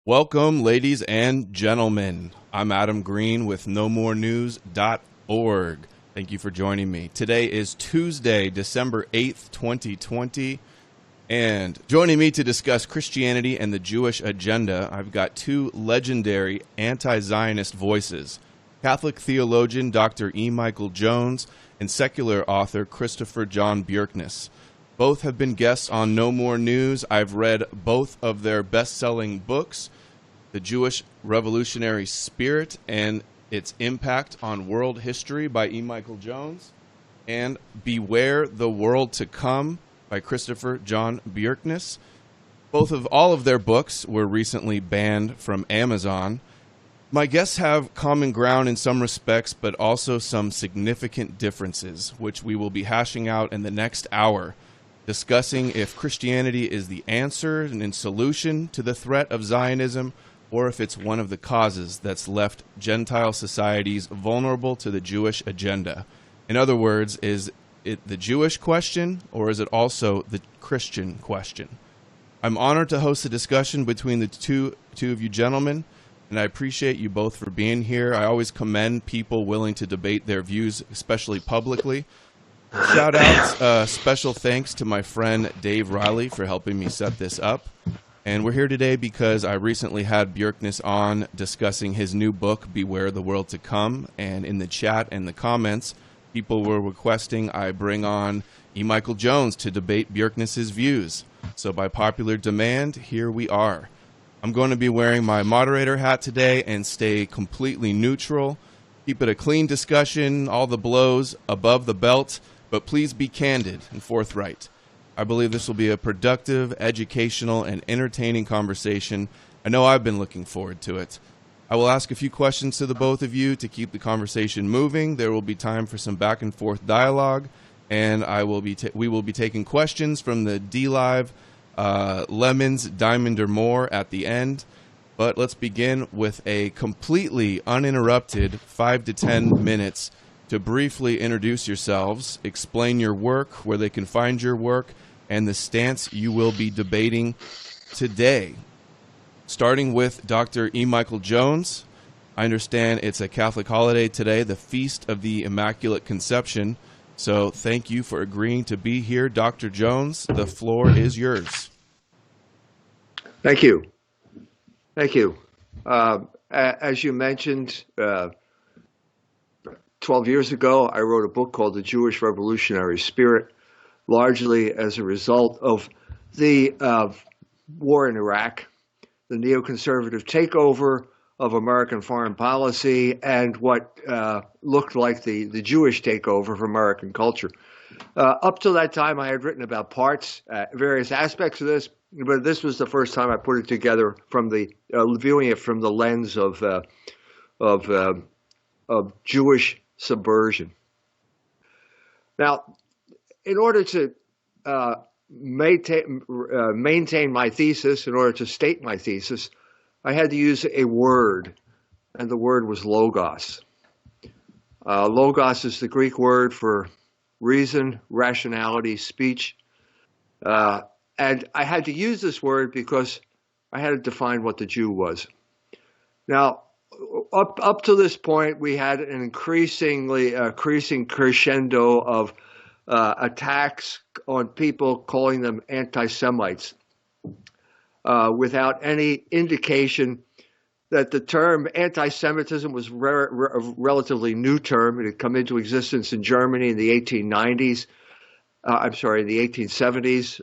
Welcome, ladies and gentlemen. I'm Adam Green with nomorenews.org. Thank you for joining me. Today is Tuesday, December 8th, 2020. And joining me to discuss Christianity and the Jewish agenda, I've got two legendary anti-Zionist voices, Catholic theologian Dr. E. Michael Jones and secular author Christopher Jon Bjerknes. Both have been guests on No More News. I've read both of their best-selling books, The Jewish Revolutionary Spirit and Its Impact on World History by E. Michael Jones, and Beware the World to Come by Christopher Jon Bjerknes. All of their books were recently banned from Amazon. My guests have common ground in some respects, but also some significant differences, which we will be hashing out in the next hour, discussing if Christianity is the answer and solution to the threat of Zionism, or if it's one of the causes that's left Gentile societies vulnerable to the Jewish agenda. In other words, is it the Jewish question, or is it also the Christian question? I'm honored to host a discussion between the two of you gentlemen, and I appreciate you both for being here. I always commend people willing to debate their views, especially publicly. Shout out, special thanks to my friend Dave Riley for helping me set this up. And we're here today because I recently had Bjerknes on discussing his new book, Beware the World to Come. And in the chat and the comments, people were requesting I bring on E. Michael Jones to debate Bjerknes' views. So by popular demand, here we are. I'm going to be wearing my moderator hat today and stay completely neutral. Keep it a clean discussion, all the blows above the belt, but please be candid and forthright. I believe this will be a productive, educational, and entertaining conversation. I know I've been looking forward to it. I will ask a few questions to the both of you to keep the conversation moving. There will be time for some back and forth dialogue, and we will be taking questions from the DLive, Lemons, Diamond, or More at the end. But let's begin with a completely uninterrupted 5 to 10 minutes to briefly introduce yourselves, explain your work, where they can find your work, and the stance you will be debating today. Starting with Dr. E. Michael Jones. I understand it's a Catholic holiday today, the Feast of the Immaculate Conception. So thank you for agreeing to be here, Dr. Jones. The floor is yours. Thank you. Thank you. As you mentioned, 12 years ago, I wrote a book called The Jewish Revolutionary Spirit, largely as a result of the war in Iraq, the neoconservative takeover of American foreign policy, and what looked like the Jewish takeover of American culture. Up till that time, I had written about various aspects of this, but this was the first time I put it together from viewing it from the lens of Jewish subversion. Now, in order to maintain my thesis, in order to state my thesis, I had to use a word, and the word was logos. Logos is the Greek word for reason, rationality, speech. And I had to use this word because I had to define what the Jew was. Now, up to this point, we had an increasing crescendo of attacks on people, calling them anti-Semites, without any indication that the term anti-Semitism was a relatively new term. It had come into existence in Germany in the 1870s,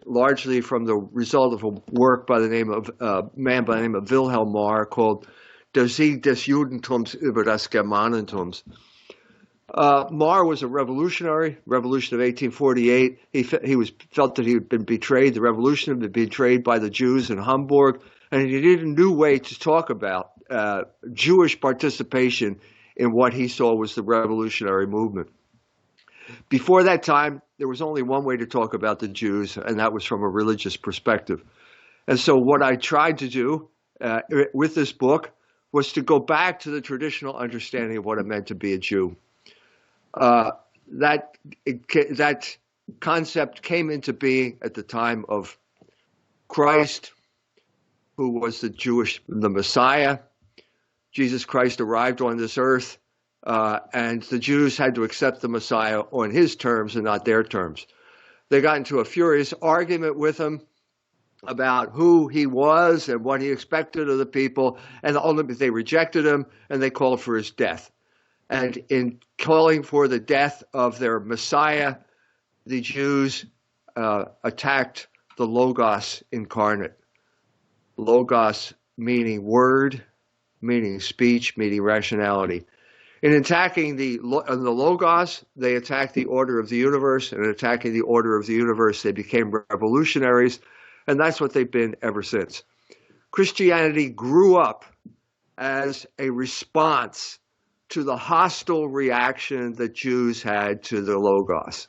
largely from the result of a work by the name of a man by the name of Wilhelm Marr called Der Sieg des Judentums über das Germanentums. Marr was a revolutionary, revolution of 1848. He felt that he had been betrayed. The revolution had been betrayed by the Jews in Hamburg, and he needed a new way to talk about Jewish participation in what he saw was the revolutionary movement. Before that time, there was only one way to talk about the Jews, and that was from a religious perspective. And so what I tried to do with this book was to go back to the traditional understanding of what it meant to be a Jew. That concept came into being at the time of Christ, who was the Messiah. Jesus Christ arrived on this earth, and the Jews had to accept the Messiah on his terms and not their terms. They got into a furious argument with him about who he was and what he expected of the people, and ultimately they rejected him and they called for his death. And in calling for the death of their Messiah, the Jews attacked the Logos incarnate. Logos meaning word, meaning speech, meaning rationality. In attacking the Logos, they attacked the order of the universe, and in attacking the order of the universe, they became revolutionaries, and that's what they've been ever since. Christianity grew up as a response to the hostile reaction that Jews had to the Logos.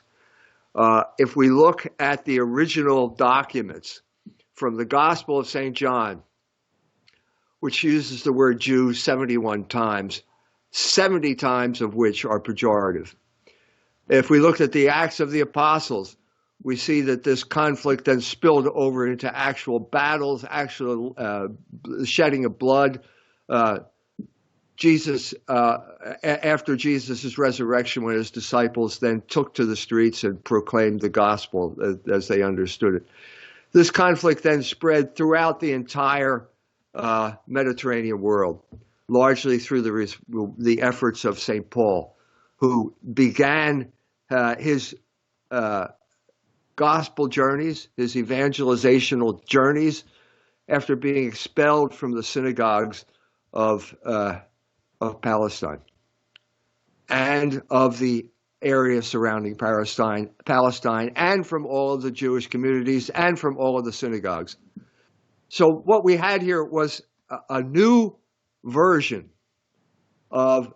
If we look at the original documents from the Gospel of St. John, which uses the word Jew 71 times, 70 times of which are pejorative. If we look at the Acts of the Apostles, we see that this conflict then spilled over into actual battles, actual shedding of blood. After Jesus' resurrection, when his disciples then took to the streets and proclaimed the gospel as they understood it. This conflict then spread throughout the entire Mediterranean world, largely through the efforts of St. Paul, who began his gospel journeys, his evangelizational journeys, after being expelled from the synagogues of Palestine and of the area surrounding Palestine, and from all of the Jewish communities and from all of the synagogues. So what we had here was a new version of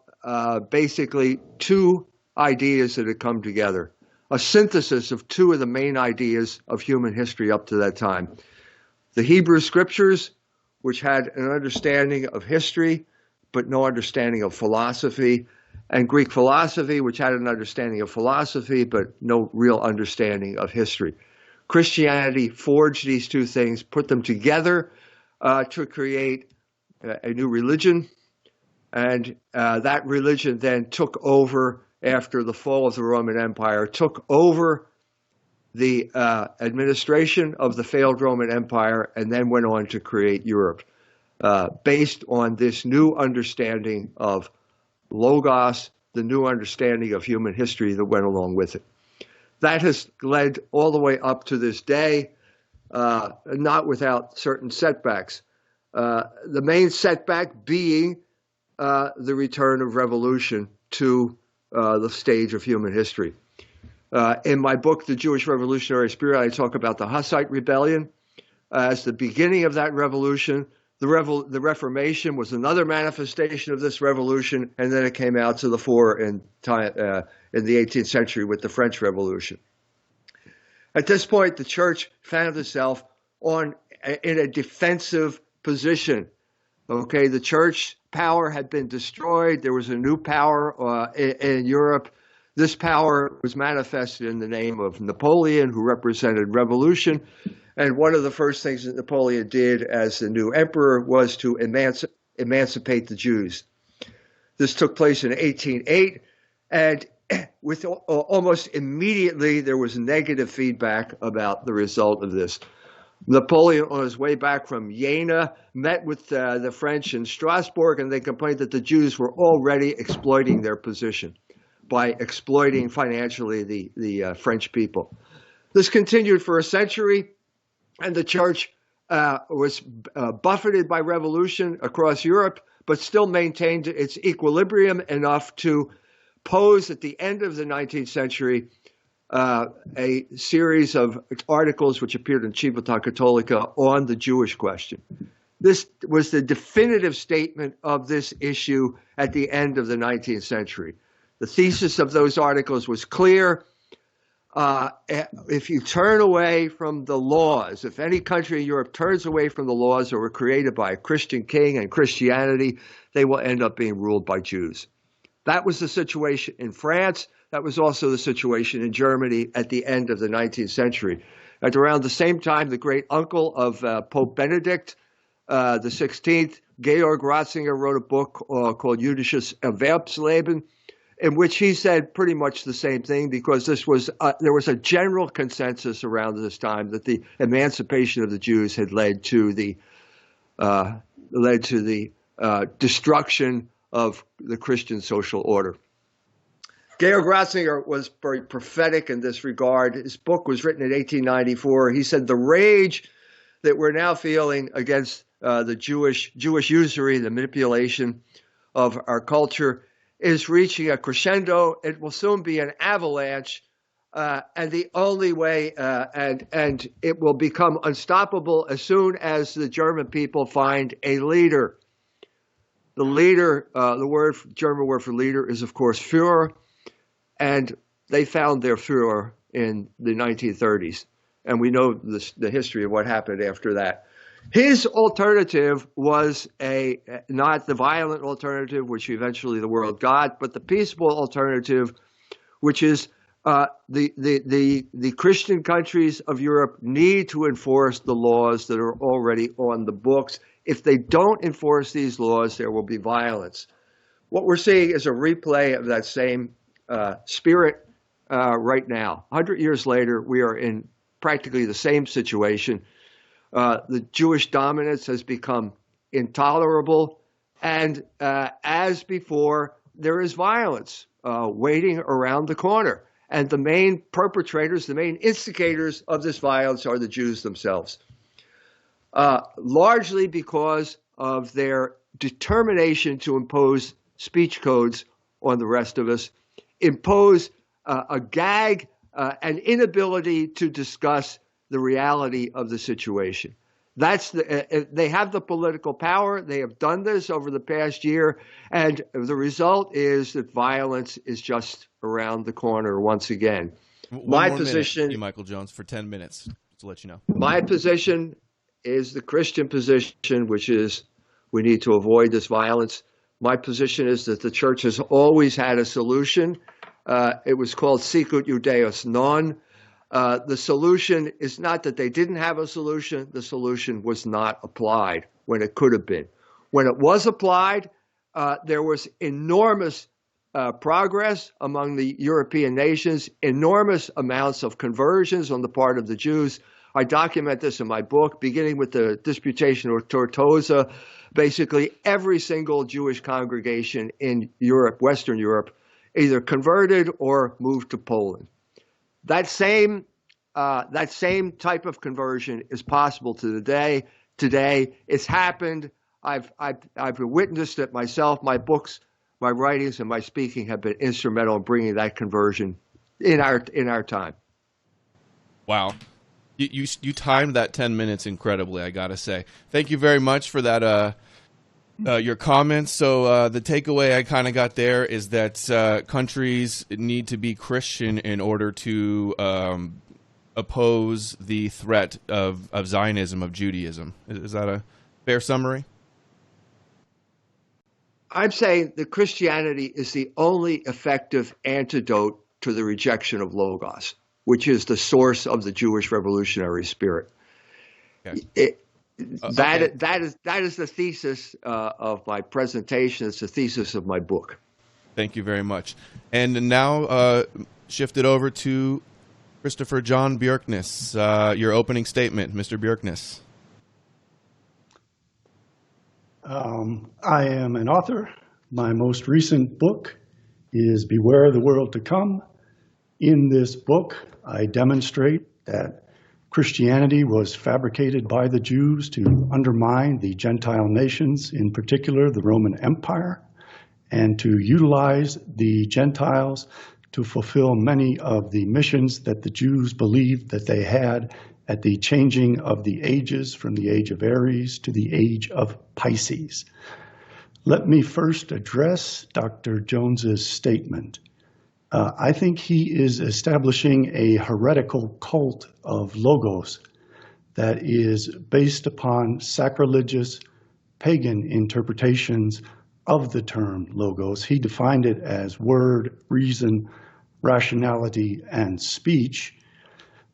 basically two ideas that had come together, a synthesis of two of the main ideas of human history up to that time. The Hebrew Scriptures, which had an understanding of history, but no understanding of philosophy, and Greek philosophy, which had an understanding of philosophy, but no real understanding of history. Christianity forged these two things, put them together to create a new religion, and that religion then took over after the fall of the Roman Empire, took over the administration of the failed Roman Empire, and then went on to create Europe, based on this new understanding of Logos, the new understanding of human history that went along with it. That has led all the way up to this day, not without certain setbacks. The main setback being the return of revolution to the stage of human history. In my book, The Jewish Revolutionary Spirit, I talk about the Hussite Rebellion as the beginning of that revolution. The Reformation was another manifestation of this revolution, and then it came out to the fore in the 18th century with the French Revolution. At this point, the church found itself in a defensive position. Okay, the church power had been destroyed. There was a new power in Europe. This power was manifested in the name of Napoleon, who represented revolution. And one of the first things that Napoleon did as the new emperor was to emancipate the Jews. This took place in 1808, and with almost immediately there was negative feedback about the result of this. Napoleon, on his way back from Jena, met with the French in Strasbourg, and they complained that the Jews were already exploiting their position by exploiting financially the French people. This continued for a century, and the church was buffeted by revolution across Europe, but still maintained its equilibrium enough to pose at the end of the 19th century a series of articles which appeared in Civiltà Cattolica on the Jewish question. This was the definitive statement of this issue at the end of the 19th century. The thesis of those articles was clear. If you turn away from the laws, if any country in Europe turns away from the laws that were created by a Christian king and Christianity, they will end up being ruled by Jews. That was the situation in France. That was also the situation in Germany at the end of the 19th century. At around the same time, the great uncle of Pope Benedict the 16th, Georg Ratzinger wrote a book called Jüdisches Erwerbsleben, in which he said pretty much the same thing, because there was a general consensus around this time that the emancipation of the Jews had led to the destruction of the Christian social order. Georg Ratzinger was very prophetic in this regard. His book was written in 1894. He said the rage that we're now feeling against the Jewish usury, the manipulation of our culture, is reaching a crescendo. It will soon be an avalanche, and the only way, and it will become unstoppable as soon as the German people find a leader. The leader, German word for leader is, of course, Führer, and they found their Führer in the 1930s, and we know the history of what happened after that. His alternative was not the violent alternative, which eventually the world got, but the peaceful alternative, which is the Christian countries of Europe need to enforce the laws that are already on the books. If they don't enforce these laws, there will be violence. What we're seeing is a replay of that same spirit right now. 100 years later, we are in practically the same situation. The Jewish dominance has become intolerable, and as before, there is violence waiting around the corner. And the main perpetrators, the main instigators of this violence are the Jews themselves, largely because of their determination to impose speech codes on the rest of us, impose a gag, an inability to discuss the reality of the situation. They have the political power. They have done this over the past year, and the result is that violence is just around the corner once again. My position, Michael Jones, for 10 minutes to let you know. My position is the Christian position, which is we need to avoid this violence. My position is that the church has always had a solution. It was called Sicut Judaeus Non. The solution is not that they didn't have a solution. The solution was not applied when it could have been. When it was applied, there was enormous progress among the European nations, enormous amounts of conversions on the part of the Jews. I document this in my book, beginning with the Disputation of Tortosa. Basically, every single Jewish congregation in Europe, Western Europe, either converted or moved to Poland. That same type of conversion is possible today. Today, it's happened. I've witnessed it myself. My books, my writings, and my speaking have been instrumental in bringing that conversion in our time. Wow, you timed that 10 minutes incredibly, I gotta say. Thank you very much for that. Your comments. So the takeaway I kind of got there is that countries need to be Christian in order to oppose the threat of Zionism, of Judaism. Is that a fair summary? I'm saying that Christianity is the only effective antidote to the rejection of Logos, which is the source of the Jewish revolutionary spirit. Okay. That is the thesis of my presentation. It's the thesis of my book. Thank you very much. And now shift it over to Christopher Jon Bjerknes. Your opening statement, Mr. Bjerknes. I am an author. My most recent book is Beware the World to Come. In this book, I demonstrate that Christianity was fabricated by the Jews to undermine the Gentile nations, in particular the Roman Empire, and to utilize the Gentiles to fulfill many of the missions that the Jews believed that they had at the changing of the ages from the age of Aries to the age of Pisces. Let me first address Dr. Jones's statement. I think he is establishing a heretical cult of logos that is based upon sacrilegious pagan interpretations of the term logos. He defined it as word, reason, rationality, and speech.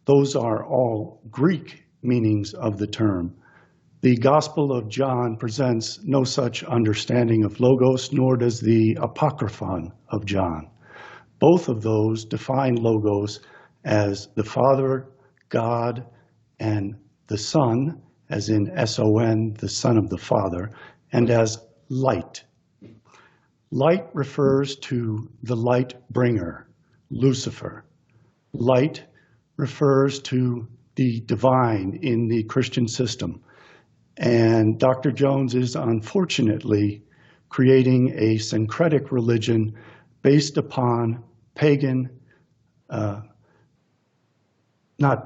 Those are all Greek meanings of the term. The Gospel of John presents no such understanding of Logos, nor does the Apocryphon of John. Both of those define Logos as the Father, God, and the Son, as in S-O-N, the Son of the Father, and as light. Light refers to the light bringer, Lucifer. Light refers to the divine in the Christian system. And Dr. Jones is unfortunately creating a syncretic religion based upon pagan, not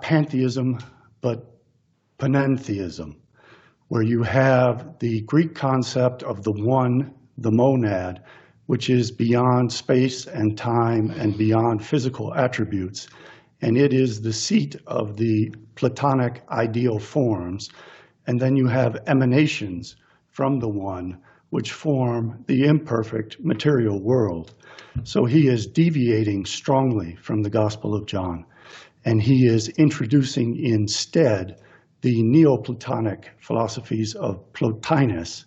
pantheism, but panentheism, where you have the Greek concept of the one, the monad, which is beyond space and time and beyond physical attributes. And it is the seat of the Platonic ideal forms. And then you have emanations from the one, which form the imperfect material world. So he is deviating strongly from the Gospel of John, and he is introducing instead the Neoplatonic philosophies of Plotinus,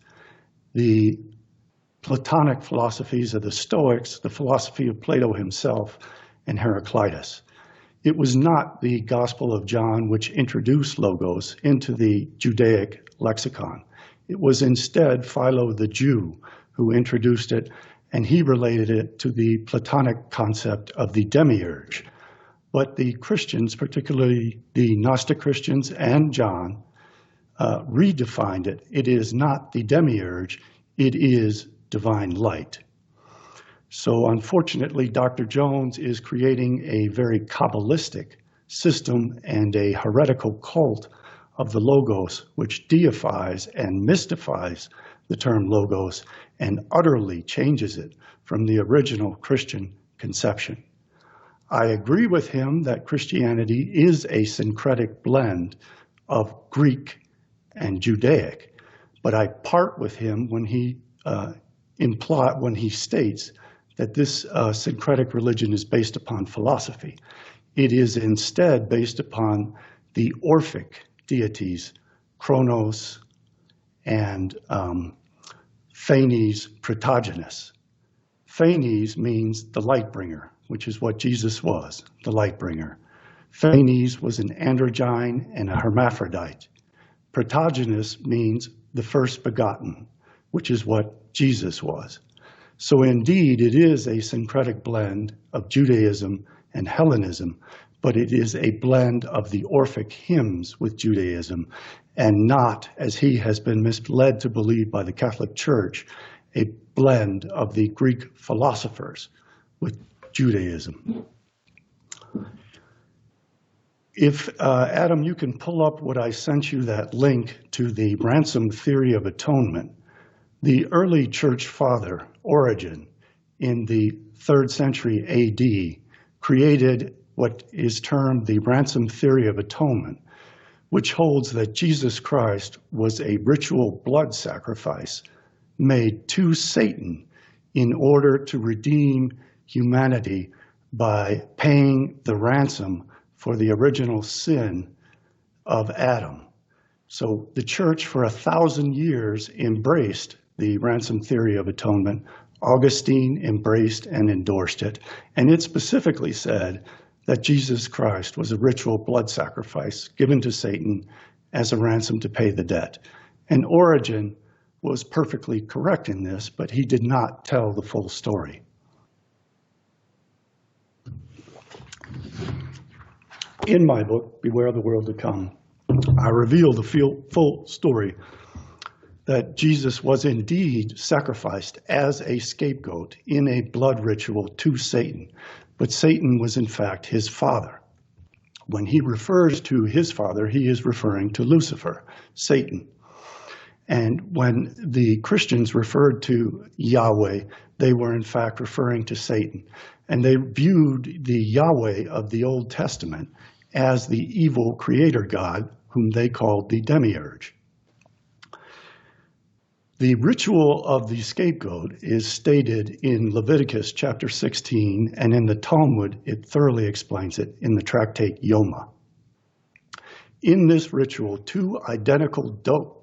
the Platonic philosophies of the Stoics, the philosophy of Plato himself, and Heraclitus. It was not the Gospel of John which introduced Logos into the Judaic lexicon. It was instead Philo the Jew who introduced it, and he related it to the Platonic concept of the demiurge. But the Christians, particularly the Gnostic Christians and John, redefined it. It is not the demiurge, it is divine light. So unfortunately, Dr. Jones is creating a very Kabbalistic system and a heretical cult of the Logos, which deifies and mystifies the term Logos and utterly changes it from the original Christian conception. I agree with him that Christianity is a syncretic blend of Greek and Judaic, but I part with him when he states that this syncretic religion is based upon philosophy. It is instead based upon the Orphic deities, Kronos and Phanes Protogenes. Phanes means the light bringer, which is what Jesus was, the light bringer. Phanes was an androgyne and a hermaphrodite. Protogenes means the first begotten, which is what Jesus was. So indeed, it is a syncretic blend of Judaism and Hellenism, but it is a blend of the Orphic hymns with Judaism, and not, as he has been misled to believe by the Catholic Church, a blend of the Greek philosophers with Judaism. If, Adam, you can pull up what I sent you, that link to the ransom theory of atonement. The early church father, Origen, in the 3rd century AD, created what is termed the ransom theory of atonement, which holds that Jesus Christ was a ritual blood sacrifice made to Satan in order to redeem humanity by paying the ransom for the original sin of Adam. So the church for 1,000 years embraced the ransom theory of atonement. Augustine embraced and endorsed it, and it specifically said that Jesus Christ was a ritual blood sacrifice given to Satan as a ransom to pay the debt. And Origen was perfectly correct in this, but he did not tell the full story. In my book, Beware the World to Come, I reveal the full story that Jesus was indeed sacrificed as a scapegoat in a blood ritual to Satan, but Satan was in fact his father. When he refers to his father, he is referring to Lucifer, Satan. And when the Christians referred to Yahweh, they were in fact referring to Satan. And they viewed the Yahweh of the Old Testament as the evil creator God, whom they called the demiurge. The ritual of the scapegoat is stated in Leviticus chapter 16, and in the Talmud, it thoroughly explains it in the tractate Yoma. In this ritual, two identical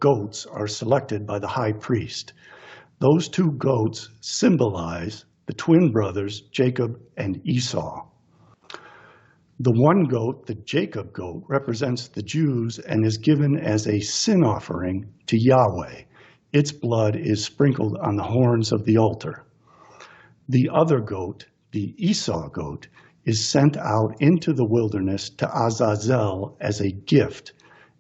goats are selected by the high priest. Those two goats symbolize the twin brothers, Jacob and Esau. The one goat, the Jacob goat, represents the Jews and is given as a sin offering to Yahweh. Its blood is sprinkled on the horns of the altar. The other goat, the Esau goat, is sent out into the wilderness to Azazel as a gift,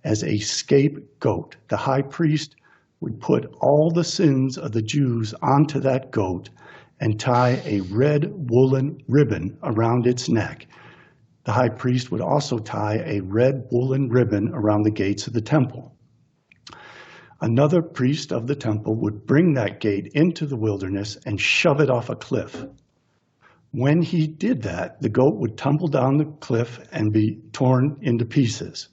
as a scapegoat. The high priest would put all the sins of the Jews onto that goat and tie a red woolen ribbon around its neck. The high priest would also tie a red woolen ribbon around the gates of the temple. Another priest of the temple would bring that gate into the wilderness and shove it off a cliff. When he did that, the goat would tumble down the cliff and be torn into pieces.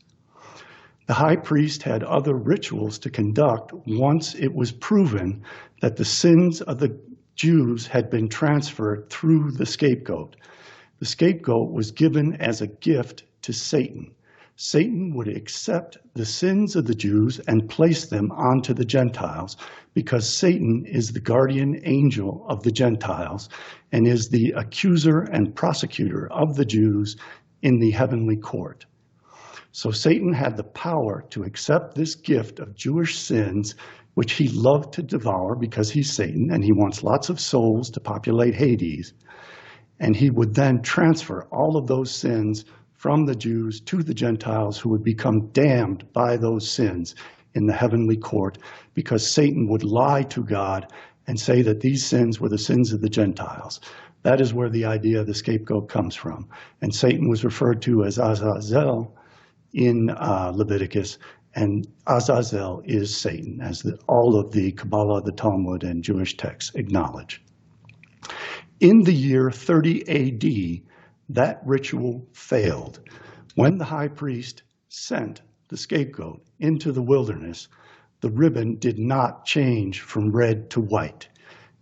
The high priest had other rituals to conduct once it was proven that the sins of the Jews had been transferred through the scapegoat. The scapegoat was given as a gift to Satan. Satan would accept the sins of the Jews and place them onto the Gentiles because Satan is the guardian angel of the Gentiles and is the accuser and prosecutor of the Jews in the heavenly court. So Satan had the power to accept this gift of Jewish sins, which he loved to devour because he's Satan and he wants lots of souls to populate Hades. And he would then transfer all of those sins from the Jews to the Gentiles who would become damned by those sins in the heavenly court because Satan would lie to God and say that these sins were the sins of the Gentiles. That is where the idea of the scapegoat comes from. And Satan was referred to as Azazel in Leviticus, and Azazel is Satan, as all of the Kabbalah, the Talmud, and Jewish texts acknowledge. In the year 30 AD, that ritual failed. When the high priest sent the scapegoat into the wilderness, the ribbon did not change from red to white,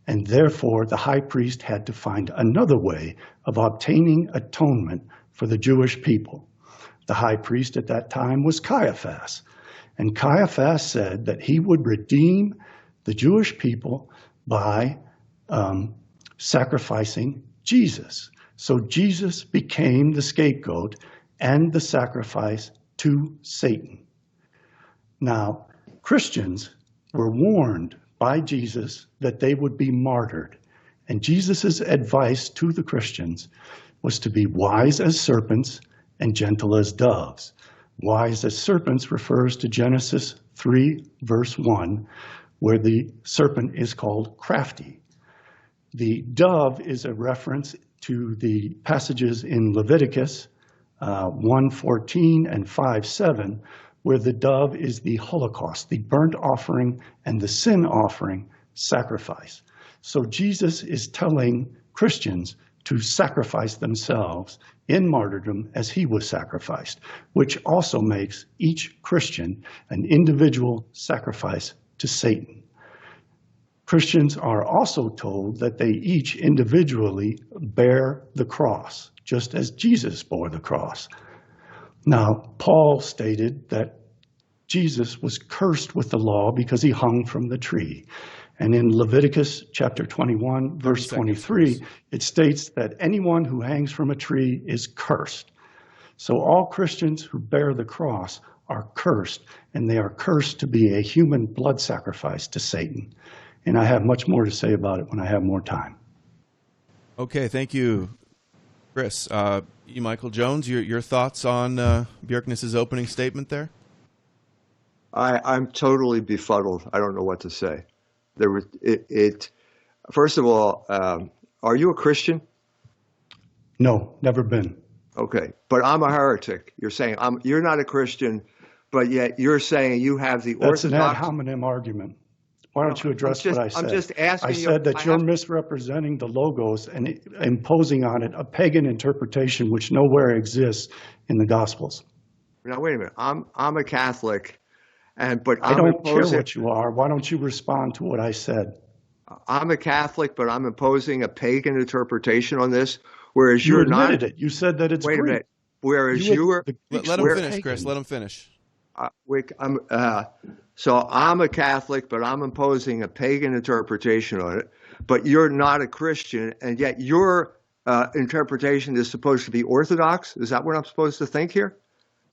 and therefore the high priest had to find another way of obtaining atonement for the Jewish people. The high priest at that time was Caiaphas, and Caiaphas said that he would redeem the Jewish people by sacrificing Jesus. So Jesus became the scapegoat and the sacrifice to Satan. Now, Christians were warned by Jesus that they would be martyred. And Jesus' advice to the Christians was to be wise as serpents and gentle as doves. Wise as serpents refers to Genesis 3, verse 1, where the serpent is called crafty. The dove is a reference to the passages in Leviticus 1:14 and 5:7, where the dove is the Holocaust, the burnt offering and the sin offering sacrifice. So Jesus is telling Christians to sacrifice themselves in martyrdom as he was sacrificed, which also makes each Christian an individual sacrifice to Satan. Christians are also told that they each individually bear the cross, just as Jesus bore the cross. Now, Paul stated that Jesus was cursed with the law because he hung from the tree. And in Leviticus chapter 21, verse 23, it states that anyone who hangs from a tree is cursed. So all Christians who bear the cross are cursed, and they are cursed to be a human blood sacrifice to Satan. And I have much more to say about it when I have more time. Okay, thank you, Chris. You, Michael Jones, your thoughts on Bjerknes' opening statement there? I'm totally befuddled. I don't know what to say. First of all, are you a Christian? No, never been. Okay, but I'm a heretic. You're saying you're not a Christian, but yet you're saying you have the Orthodox. That's an ad hominem argument. Why don't you address what I said? I'm just asking you. I said that you're misrepresenting the Logos and imposing on it a pagan interpretation which nowhere exists in the Gospels. Now, wait a minute. I'm a Catholic, but I don't care what you are. Why don't you respond to what I said? I'm a Catholic, but I'm imposing a pagan interpretation on this, whereas You you're not. admitted it. You said that it's Wait a Greek. minute. Whereas you were. Let him finish, Chris. Let him finish. So I'm a Catholic, but I'm imposing a pagan interpretation on it. But you're not a Christian, and yet your interpretation is supposed to be orthodox. Is that what I'm supposed to think here?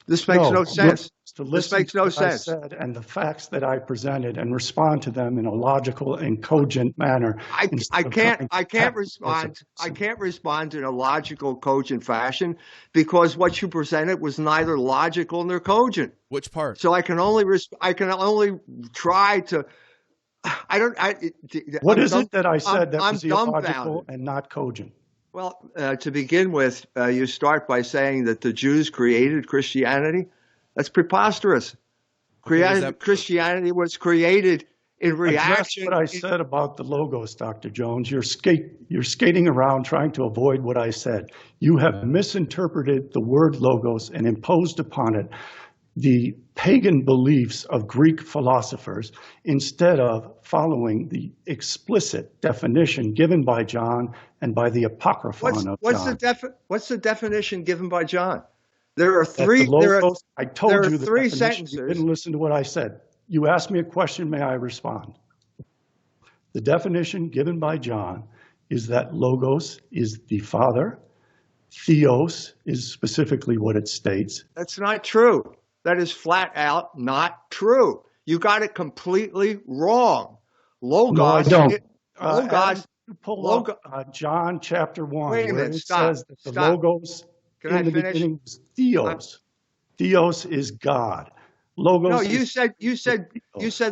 This makes no sense. To This listen makes to no what I sense. said and the facts that I presented and respond to them in a logical and cogent manner. I can't respond in a logical, cogent fashion because what you presented was neither logical nor cogent. Which part? So I can only try to. What is it that I said that I'm was illogical dumbfounded. and not cogent? Well, to begin with, you start by saying that the Jews created Christianity. That's preposterous. Christianity was created in reaction. That's what I said about the Logos, Dr. Jones. You're skating around trying to avoid what I said. You have misinterpreted the word Logos and imposed upon it the pagan beliefs of Greek philosophers instead of following the explicit definition given by John and by the Apocryphon of John. What's the definition given by John? There are three. I told you the three definition. sentences. You didn't listen to what I said. You asked me a question. May I respond? The definition given by John is that Logos is the Father. Theos is specifically what it states. That's not true. That is flat out not true. You got it completely wrong. Logos. No, I don't. Logos. Pull up John chapter 1. Wait a minute. It Stop. says that the Logos in the beginning was Theos. Theos is God. Logos. No, you said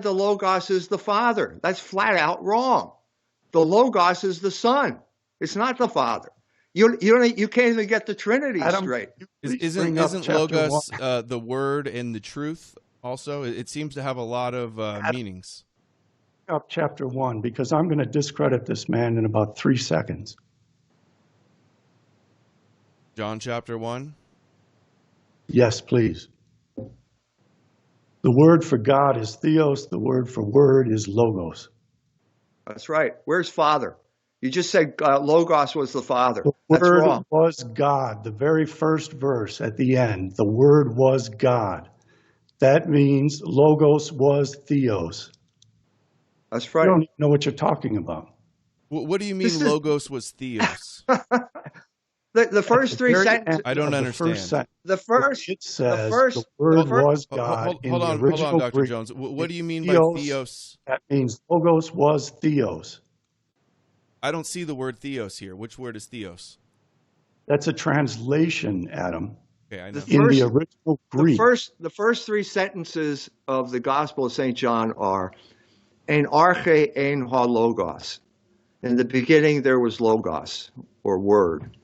the Logos is the Father. That's flat out wrong. The Logos is the Son. It's not the Father. You can't even get the Trinity straight. Isn't Logos the Word and the truth also? It seems to have a lot of meanings. Up chapter 1 because I'm going to discredit this man in about 3 seconds. John chapter 1? Yes, please. The word for God is Theos. The word for word is Logos. That's right. Where's Father? You just said Logos was the Father. The word wrong. was God. The very first verse at the end, the word was God. That means Logos was Theos. That's right. You don't even know what you're talking about. What do you mean Logos was Theos? The first three sentences. I don't understand. It says the word was God. Hold on, Dr. Jones. What do you mean by Theos? That means Logos was Theos. I don't see the word Theos here. Which word is Theos? That's a translation, Adam. Okay, I know. In the original Greek. The first three sentences of the Gospel of St. John are, "En arche en ha logos." In the beginning there was Logos, or Word.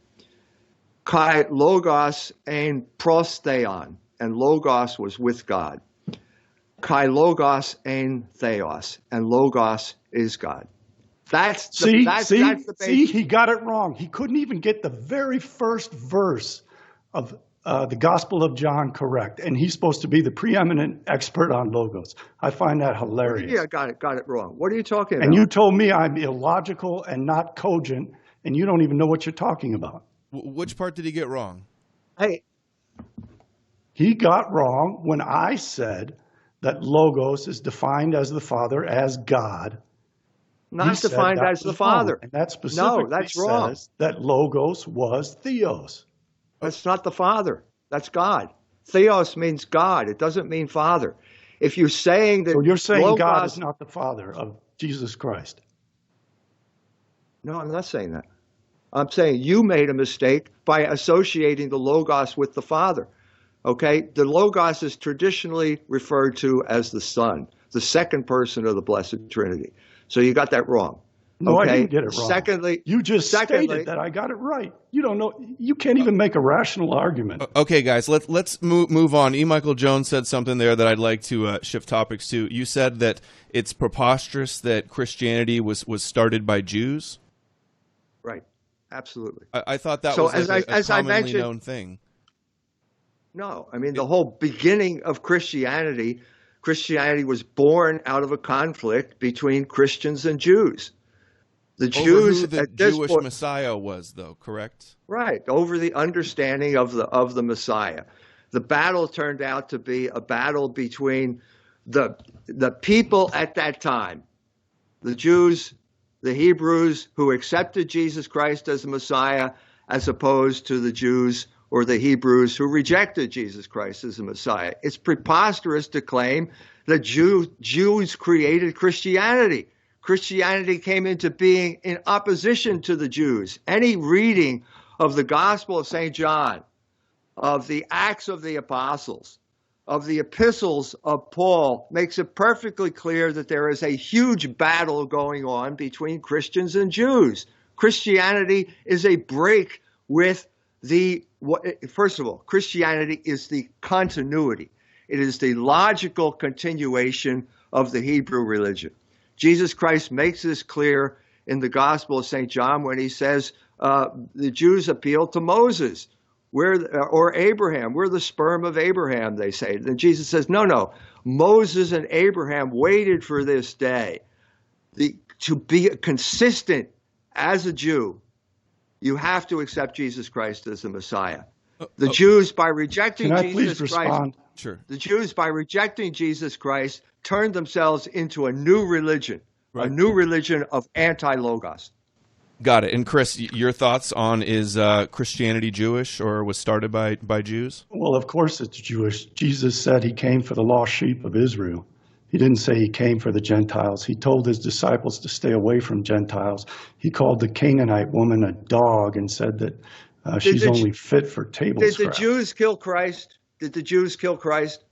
Kai logos en prostheon, and Logos was with God. Kai logos en theos, and Logos is God. That's the basic. He got it wrong. He couldn't even get the very first verse of the Gospel of John correct, and he's supposed to be the preeminent expert on Logos. I find that hilarious. Yeah, got it wrong. What are you talking about? And you told me I'm illogical and not cogent, and you don't even know what you're talking about. Which part did he get wrong? Hey, he got wrong when I said that Logos is defined as the Father, as God. Not defined as the Father. And that specifically says that Logos was Theos. That's not the Father. That's God. Theos means God. It doesn't mean Father. If you're saying that... So you're saying Logos, God is not the Father of Jesus Christ. No, I'm not saying that. I'm saying you made a mistake by associating the Logos with the Father. Okay? The Logos is traditionally referred to as the Son, the second person of the Blessed Trinity. So you got that wrong. No, okay? I didn't get it wrong. Secondly, you just stated that I got it right. You don't know. You can't even make a rational argument. Okay, guys, let's move on. E. Michael Jones said something there that I'd like to shift topics to. You said that it's preposterous that Christianity was started by Jews. Right. Absolutely. I thought that was a commonly known thing. No, I mean the whole beginning of Christianity was born out of a conflict between Christians and Jews. The Jews, who the Jewish Messiah was, though, correct? Right, over the understanding of the Messiah. The battle turned out to be a battle between the people at that time, the Jews, the Hebrews who accepted Jesus Christ as the Messiah, as opposed to the Jews or the Hebrews who rejected Jesus Christ as the Messiah. It's preposterous to claim that Jews created Christianity. Christianity came into being in opposition to the Jews. Any reading of the Gospel of St. John, of the Acts of the Apostles, of the epistles of Paul makes it perfectly clear that there is a huge battle going on between Christians and Jews. Christianity is a break with first of all, Christianity is the continuity. It is the logical continuation of the Hebrew religion. Jesus Christ makes this clear in the Gospel of St. John when he says the Jews appeal to Moses or Abraham. We're the sperm of Abraham, they say. Then Jesus says, no. Moses and Abraham waited for this day. To be consistent as a Jew, you have to accept Jesus Christ as the Messiah. The Jews, by rejecting Jesus Christ, sure. The Jews, by rejecting Jesus Christ, turned themselves into a new religion, right. A new religion of anti-logos. Got it. And Chris, your thoughts on, is Christianity Jewish or was started by Jews? Well, of course it's Jewish. Jesus said he came for the lost sheep of Israel. He didn't say he came for the Gentiles. He told his disciples to stay away from Gentiles. He called the Canaanite woman a dog and said that she's only fit for table scraps. Did the Jews kill Christ? Did the Jews kill Christ?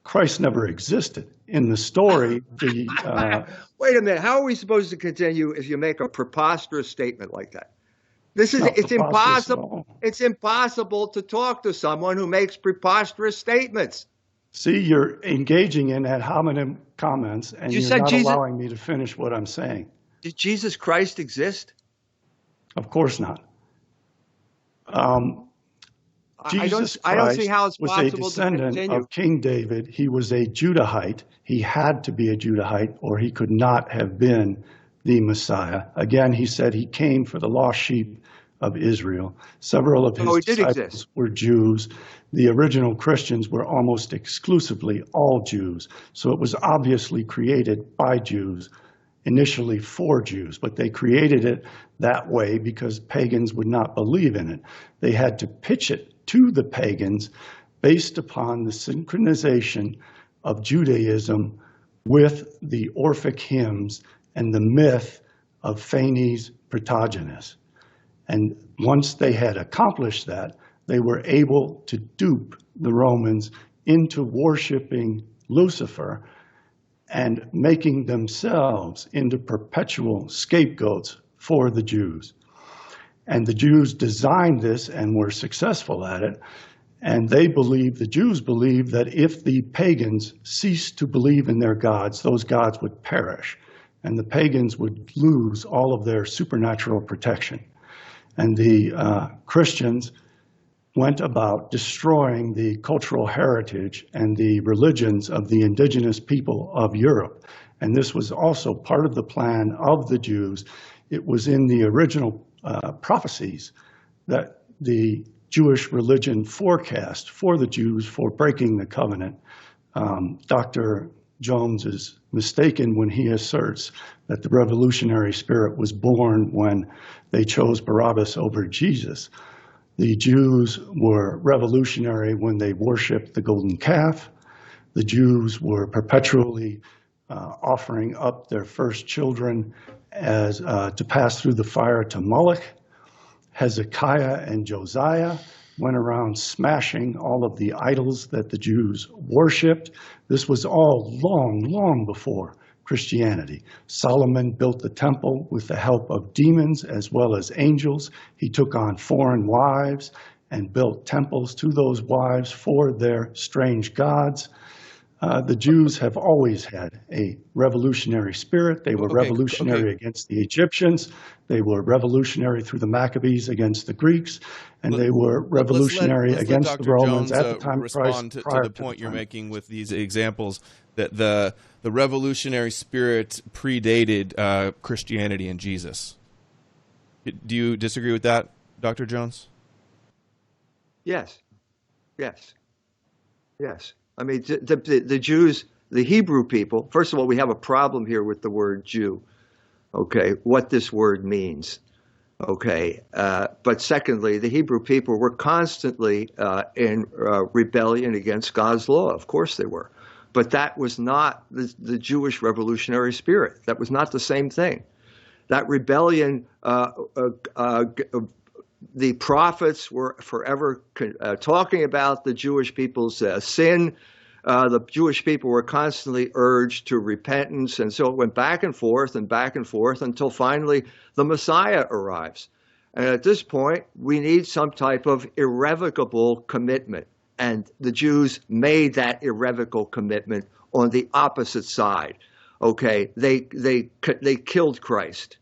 Christ never existed. In the story, Wait a minute. How are we supposed to continue if you make a preposterous statement like that? It's impossible. It's impossible to talk to someone who makes preposterous statements. See, you're engaging in ad hominem comments, and you're not allowing me to finish what I'm saying. Did Jesus Christ exist? Of course not. Jesus I don't see how it's was possible a descendant to continue. of King David. He was a Judahite. He had to be a Judahite, or he could not have been the Messiah. Again, he said he came for the lost sheep of Israel. Several of his disciples were Jews. The original Christians were almost exclusively all Jews. So it was obviously created by Jews, initially for Jews, but they created it that way because pagans would not believe in it. They had to pitch it to the pagans based upon the synchronization of Judaism with the Orphic hymns and the myth of Phanes Protogenes. And once they had accomplished that, they were able to dupe the Romans into worshiping Lucifer and making themselves into perpetual scapegoats for the Jews. And the Jews designed this and were successful at it. And the Jews believed that if the pagans ceased to believe in their gods, those gods would perish. And the pagans would lose all of their supernatural protection. And the Christians went about destroying the cultural heritage and the religions of the indigenous people of Europe. And this was also part of the plan of the Jews. It was in the original prophecies that the Jewish religion forecast for the Jews for breaking the covenant. Dr. Jones is mistaken when he asserts that the revolutionary spirit was born when they chose Barabbas over Jesus. The Jews were revolutionary when they worshiped the golden calf. The Jews were perpetually offering up their first children as to pass through the fire to Moloch. Hezekiah and Josiah went around smashing all of the idols that the Jews worshipped. This was all long, long before Christianity. Solomon built the temple with the help of demons as well as angels. He took on foreign wives and built temples to those wives for their strange gods. The Jews have always had a revolutionary spirit. They were revolutionary against the Egyptians. They were revolutionary through the Maccabees against the Greeks. And they were revolutionary against the Romans at the time of Christ. Respond to the point you're making with these examples, that the revolutionary spirit predated Christianity and Jesus. Do you disagree with that, Dr. Jones? Yes. Yes. Yes. I mean, the Jews, the Hebrew people, first of all, we have a problem here with the word Jew, okay, what this word means. Okay. But secondly, the Hebrew people were constantly in rebellion against God's law. Of course they were. But that was not the Jewish revolutionary spirit. That was not the same thing. That rebellion, the prophets were forever talking about the Jewish people's sin. The Jewish people were constantly urged to repentance, and so it went back and forth until finally the Messiah arrives. And at this point, we need some type of irrevocable commitment. And the Jews made that irrevocable commitment on the opposite side. Okay, they killed Christ.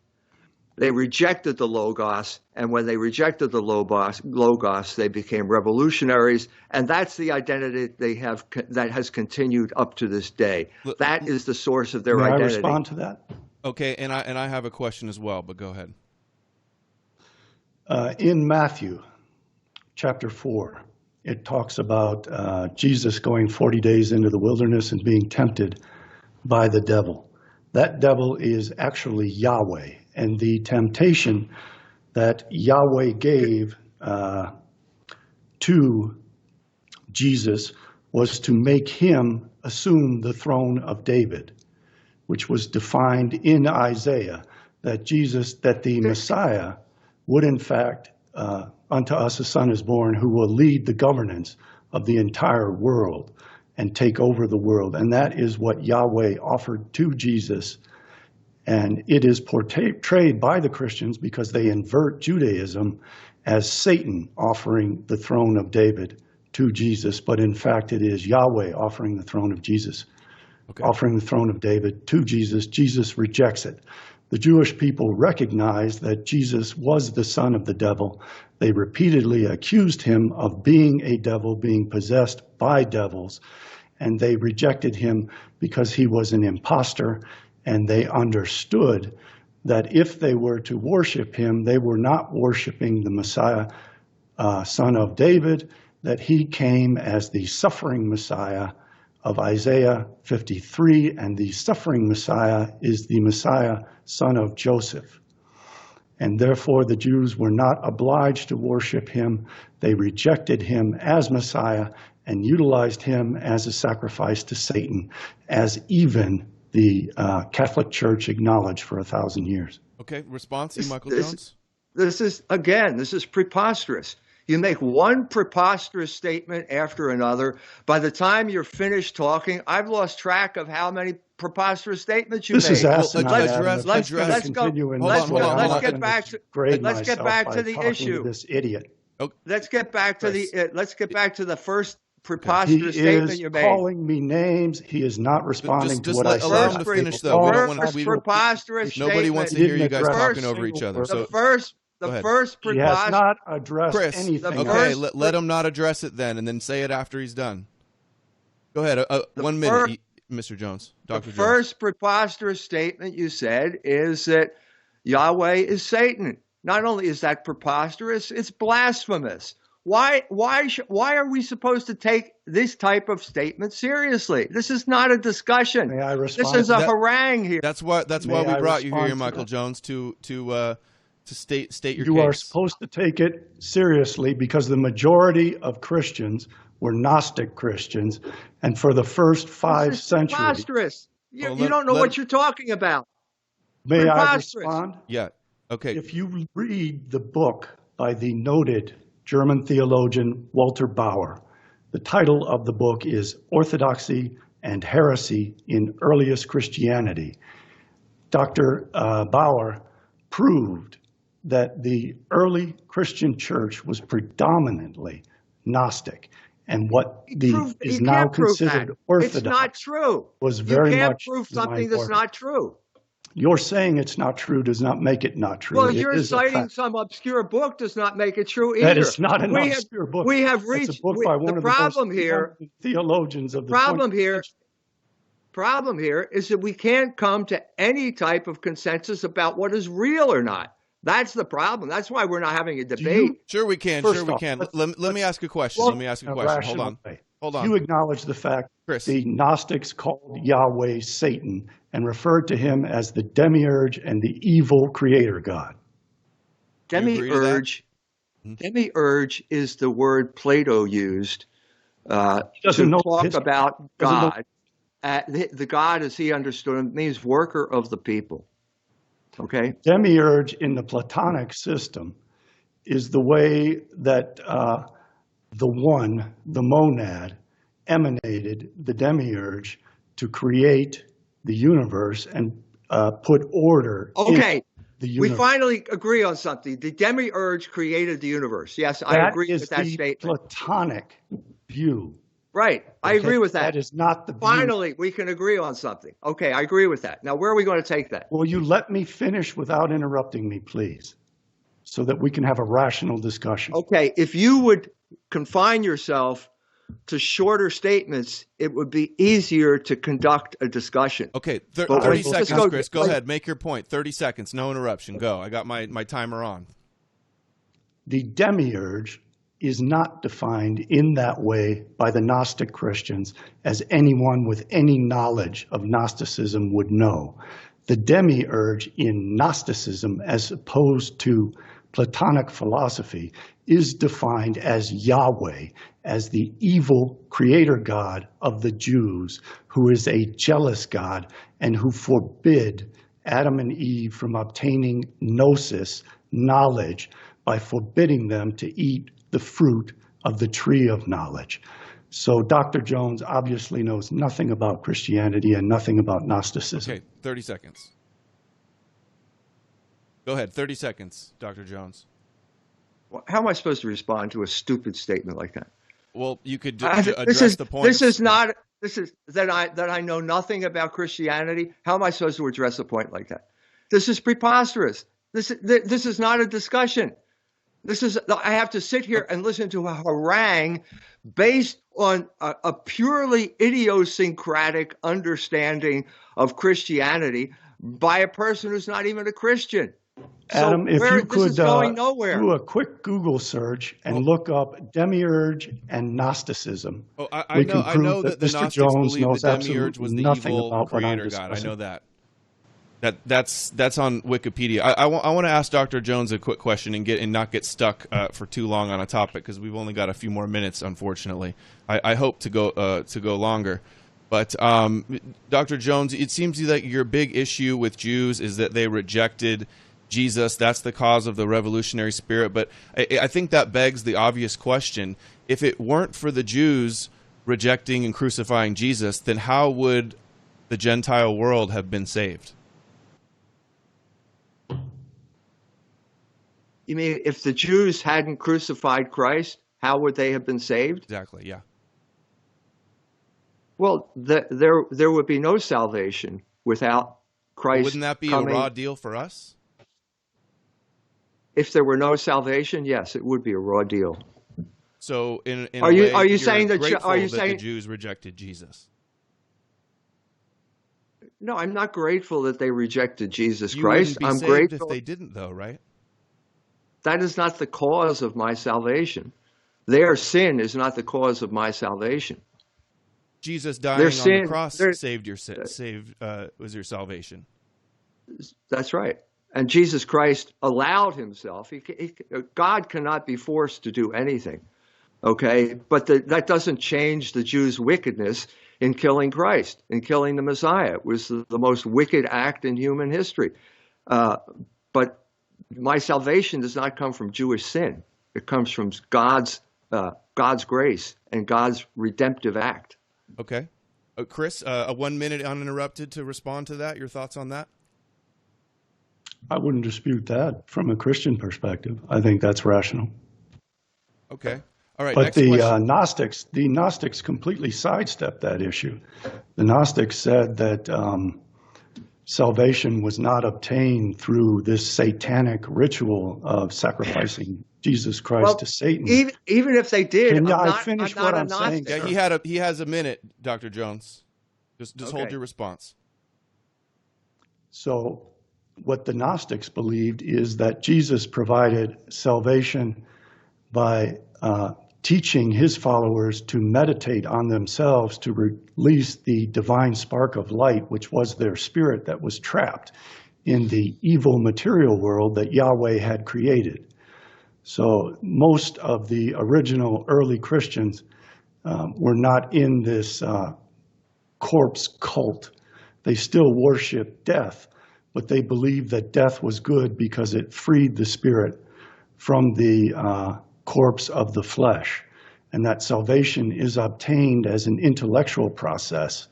They rejected the Logos, and when they rejected the Logos, they became revolutionaries, and that's the identity they have that has continued up to this day. That is the source of their identity. May I respond to that? Okay, and I have a question as well, but go ahead. In Matthew chapter 4, it talks about Jesus going 40 days into the wilderness and being tempted by the devil. That devil is actually Yahweh. And the temptation that Yahweh gave to Jesus was to make him assume the throne of David, which was defined in Isaiah, that the Messiah would in fact, unto us a son is born who will lead the governance of the entire world and take over the world. And that is what Yahweh offered to Jesus. And it is portrayed by the Christians because they invert Judaism as Satan offering the throne of David to Jesus. But in fact, it is Yahweh offering the throne of Jesus, offering the throne of David to Jesus. Jesus rejects it. The Jewish people recognized that Jesus was the son of the devil. They repeatedly accused him of being a devil, being possessed by devils. And they rejected him because he was an imposter. And they understood that if they were to worship him, they were not worshiping the Messiah, son of David, that he came as the suffering Messiah of Isaiah 53, and the suffering Messiah is the Messiah, son of Joseph. And therefore the Jews were not obliged to worship him. They rejected him as Messiah and utilized him as a sacrifice to Satan, as even the Catholic Church acknowledged for 1,000 years. Okay, response, Michael Jones? This is preposterous. You make one preposterous statement after another. By the time you're finished talking, I've lost track of how many preposterous statements you made. This is asinine. Let's get back to the issue. This idiot. Okay. Let's get back to the first preposterous statement you made. He is calling me names. He is not responding to what I said. Allow him to finish, though. Preposterous statement. Nobody wants to hear you guys talking over each other. The first preposterous. He has not addressed anything. Okay, let him not address it then, and then say it after he's done. Go ahead. 1 minute, Mr. Jones. Dr. Jones. The first preposterous statement you said is that Yahweh is Satan. Not only is that preposterous, it's blasphemous. Why are we supposed to take this type of statement seriously? This is not a discussion. May I respond? This is a harangue here. That's why we brought you here, Michael Jones, to state your case. You are supposed to take it seriously because the majority of Christians were Gnostic Christians, and for the first 5 centuries. Preposterous. You don't know what you're talking about. May I respond? Yeah. Okay. If you read the book by the noted German theologian Walter Bauer, the title of the book is Orthodoxy and Heresy in Earliest Christianity. Dr. Bauer proved that the early Christian church was predominantly Gnostic, and what is now considered Orthodox it's not true. Was very much. You can't prove something that's not true. You're saying it's not true does not make it not true. Well, you're citing some obscure book does not make it true either. That is not an obscure book. We have reached it's a book by one the of problem the here. Theologians of the problem here is that we can't come to any type of consensus about what is real or not. That's the problem. That's why we're not having a debate. Sure we can. First Sure we off, can. Let me ask a question. look Let me ask in a a question. Hold rational on. way. Hold Do on. you acknowledge the fact Chris. the Gnostics called Yahweh Satan and referred to him as the demiurge and the evil creator God? Do you agree to that? Demiurge is the word Plato used to Doesn't know talk history. about Doesn't know- God. The God, as he understood him, means worker of the people. Okay? Demiurge in the Platonic system is the way that the one, the monad, emanated the demiurge to create the universe and put order Okay. in the We universe. finally agree on something. The demiurge created the universe. Yes, I That agree is with that the statement. Platonic view. Right. I Okay? agree with that. That is not the view. Finally, we can agree on something. Okay, I agree with that. Now, where are we going to take that? Will you let me finish without interrupting me, please, so that we can have a rational discussion? Okay, if you would confine yourself to shorter statements, it would be easier to conduct a discussion. Okay, But 30 let's seconds, go- Chris. Go ahead. Make your point. 30 seconds. No interruption. Go. I got my timer on. The demiurge is not defined in that way by the Gnostic Christians as anyone with any knowledge of Gnosticism would know. The demiurge in Gnosticism, as opposed to Platonic philosophy, is defined as Yahweh, as the evil creator God of the Jews, who is a jealous God and who forbid Adam and Eve from obtaining gnosis, knowledge, by forbidding them to eat the fruit of the tree of knowledge. So Dr. Jones obviously knows nothing about Christianity and nothing about Gnosticism. Okay, 30 seconds. Go ahead. 30 seconds, Dr. Jones. How am I supposed to respond to a stupid statement like that? Well, you could This address is the point. this is not this is that I know nothing about Christianity. How am I supposed to address a point like that? This is preposterous. This is not a discussion. I have to sit here and listen to a harangue based on a purely idiosyncratic understanding of Christianity by a person who's not even a Christian. Adam, So if you this could is going nowhere. do a quick Google search and look up demiurge and Gnosticism. Oh, I we can know prove that the Mr. Gnostics Jones believed knows the demiurge was absolutely the nothing evil about what I'm creator God. I discussing. know that. That's on Wikipedia. I want to ask Dr. Jones a quick question and not get stuck for too long on a topic, because we've only got a few more minutes, unfortunately. I hope to go longer. But Dr. Jones, it seems that your big issue with Jews is that they rejected Jesus. That's the cause of the revolutionary spirit. But I think that begs the obvious question. If it weren't for the Jews rejecting and crucifying Jesus, then how would the Gentile world have been saved? You mean if the Jews hadn't crucified Christ, how would they have been saved? Exactly, yeah. Well, there would be no salvation without Christ. Wouldn't that be coming. a raw deal for us? If there were no salvation, yes, it would be a raw deal. So, in Are a you- way, are you you're saying that- grateful are you that saying- the Jews rejected Jesus? No, I'm not grateful that they rejected Jesus You Christ. wouldn't be I'm saved grateful. if they didn't, though, right? That is not the cause of my salvation. Their sin is not the cause of my salvation. Jesus dying on sin- the cross their- saved was your salvation. That's right. And Jesus Christ allowed himself. God cannot be forced to do anything. Okay, but that doesn't change the Jews' wickedness in killing Christ, in killing the Messiah. It was the most wicked act in human history. But my salvation does not come from Jewish sin. It comes from God's grace and God's redemptive act. Okay. Chris, a 1 minute uninterrupted to respond to that. Your thoughts on that? I wouldn't dispute that from a Christian perspective. I think that's rational. Okay. All right. But Next the question. Gnostics completely sidestepped that issue. The Gnostics said that salvation was not obtained through this satanic ritual of sacrificing Jesus Christ to Satan. Even if they did, Can I'm I not, finish I'm what not I'm a saying, Gnostic. Yeah, he has a minute, Dr. Jones. Just hold Okay. your response. So what the Gnostics believed is that Jesus provided salvation by teaching his followers to meditate on themselves to release the divine spark of light, which was their spirit that was trapped in the evil material world that Yahweh had created. So most of the original early Christians were not in this corpse cult. They still worshiped death, but they believed that death was good because it freed the spirit from the corpse of the flesh, and that salvation is obtained as an intellectual process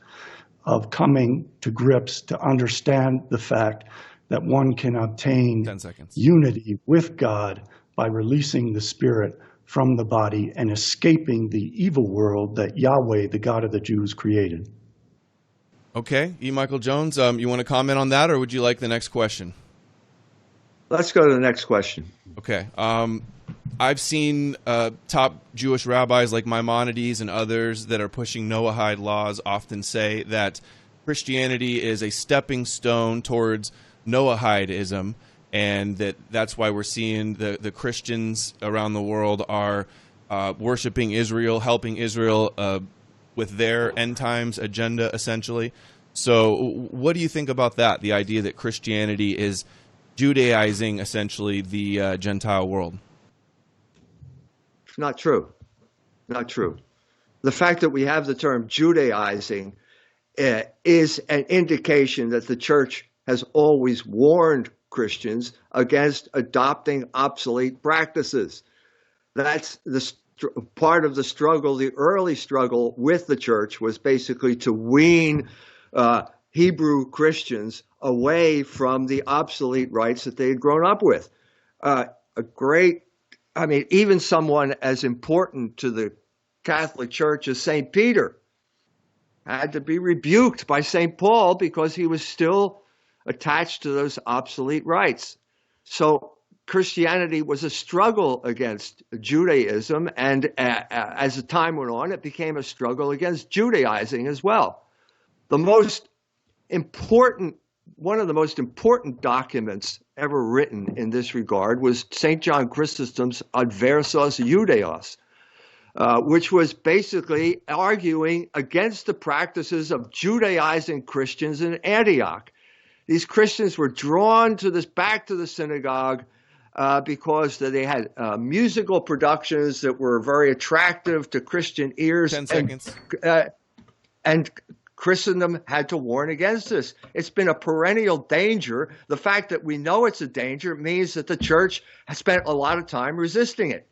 of coming to grips to understand the fact that one can obtain 10 seconds. Unity with God by releasing the spirit from the body and escaping the evil world that Yahweh, the God of the Jews, created. Okay, E. Michael Jones, you want to comment on that, or would you like the next question? Let's go to the next question. Okay. I've seen top Jewish rabbis like Maimonides and others that are pushing Noahide laws often say that Christianity is a stepping stone towards Noahidism, and that's why we're seeing the Christians around the world are worshiping Israel, helping Israel with their end times agenda, essentially. So what do you think about that, the idea that Christianity is Judaizing, essentially, the Gentile world? It's not true. Not true. The fact that we have the term Judaizing is an indication that the church has always warned Christians against adopting obsolete practices. That's the part of the struggle. The early struggle with the church was basically to wean Hebrew Christians away from the obsolete rites that they had grown up with. Even someone as important to the Catholic Church as St. Peter had to be rebuked by St. Paul because he was still attached to those obsolete rites. So Christianity was a struggle against Judaism, and as the time went on, it became a struggle against Judaizing as well. One of the most important documents ever written in this regard was St. John Chrysostom's Adversos Judaeos, which was basically arguing against the practices of Judaizing Christians in Antioch. These Christians were drawn back to the synagogue because they had musical productions that were very attractive to Christian ears. 10 seconds. And Christendom had to warn against this. It's been a perennial danger. The fact that we know it's a danger means that the church has spent a lot of time resisting it.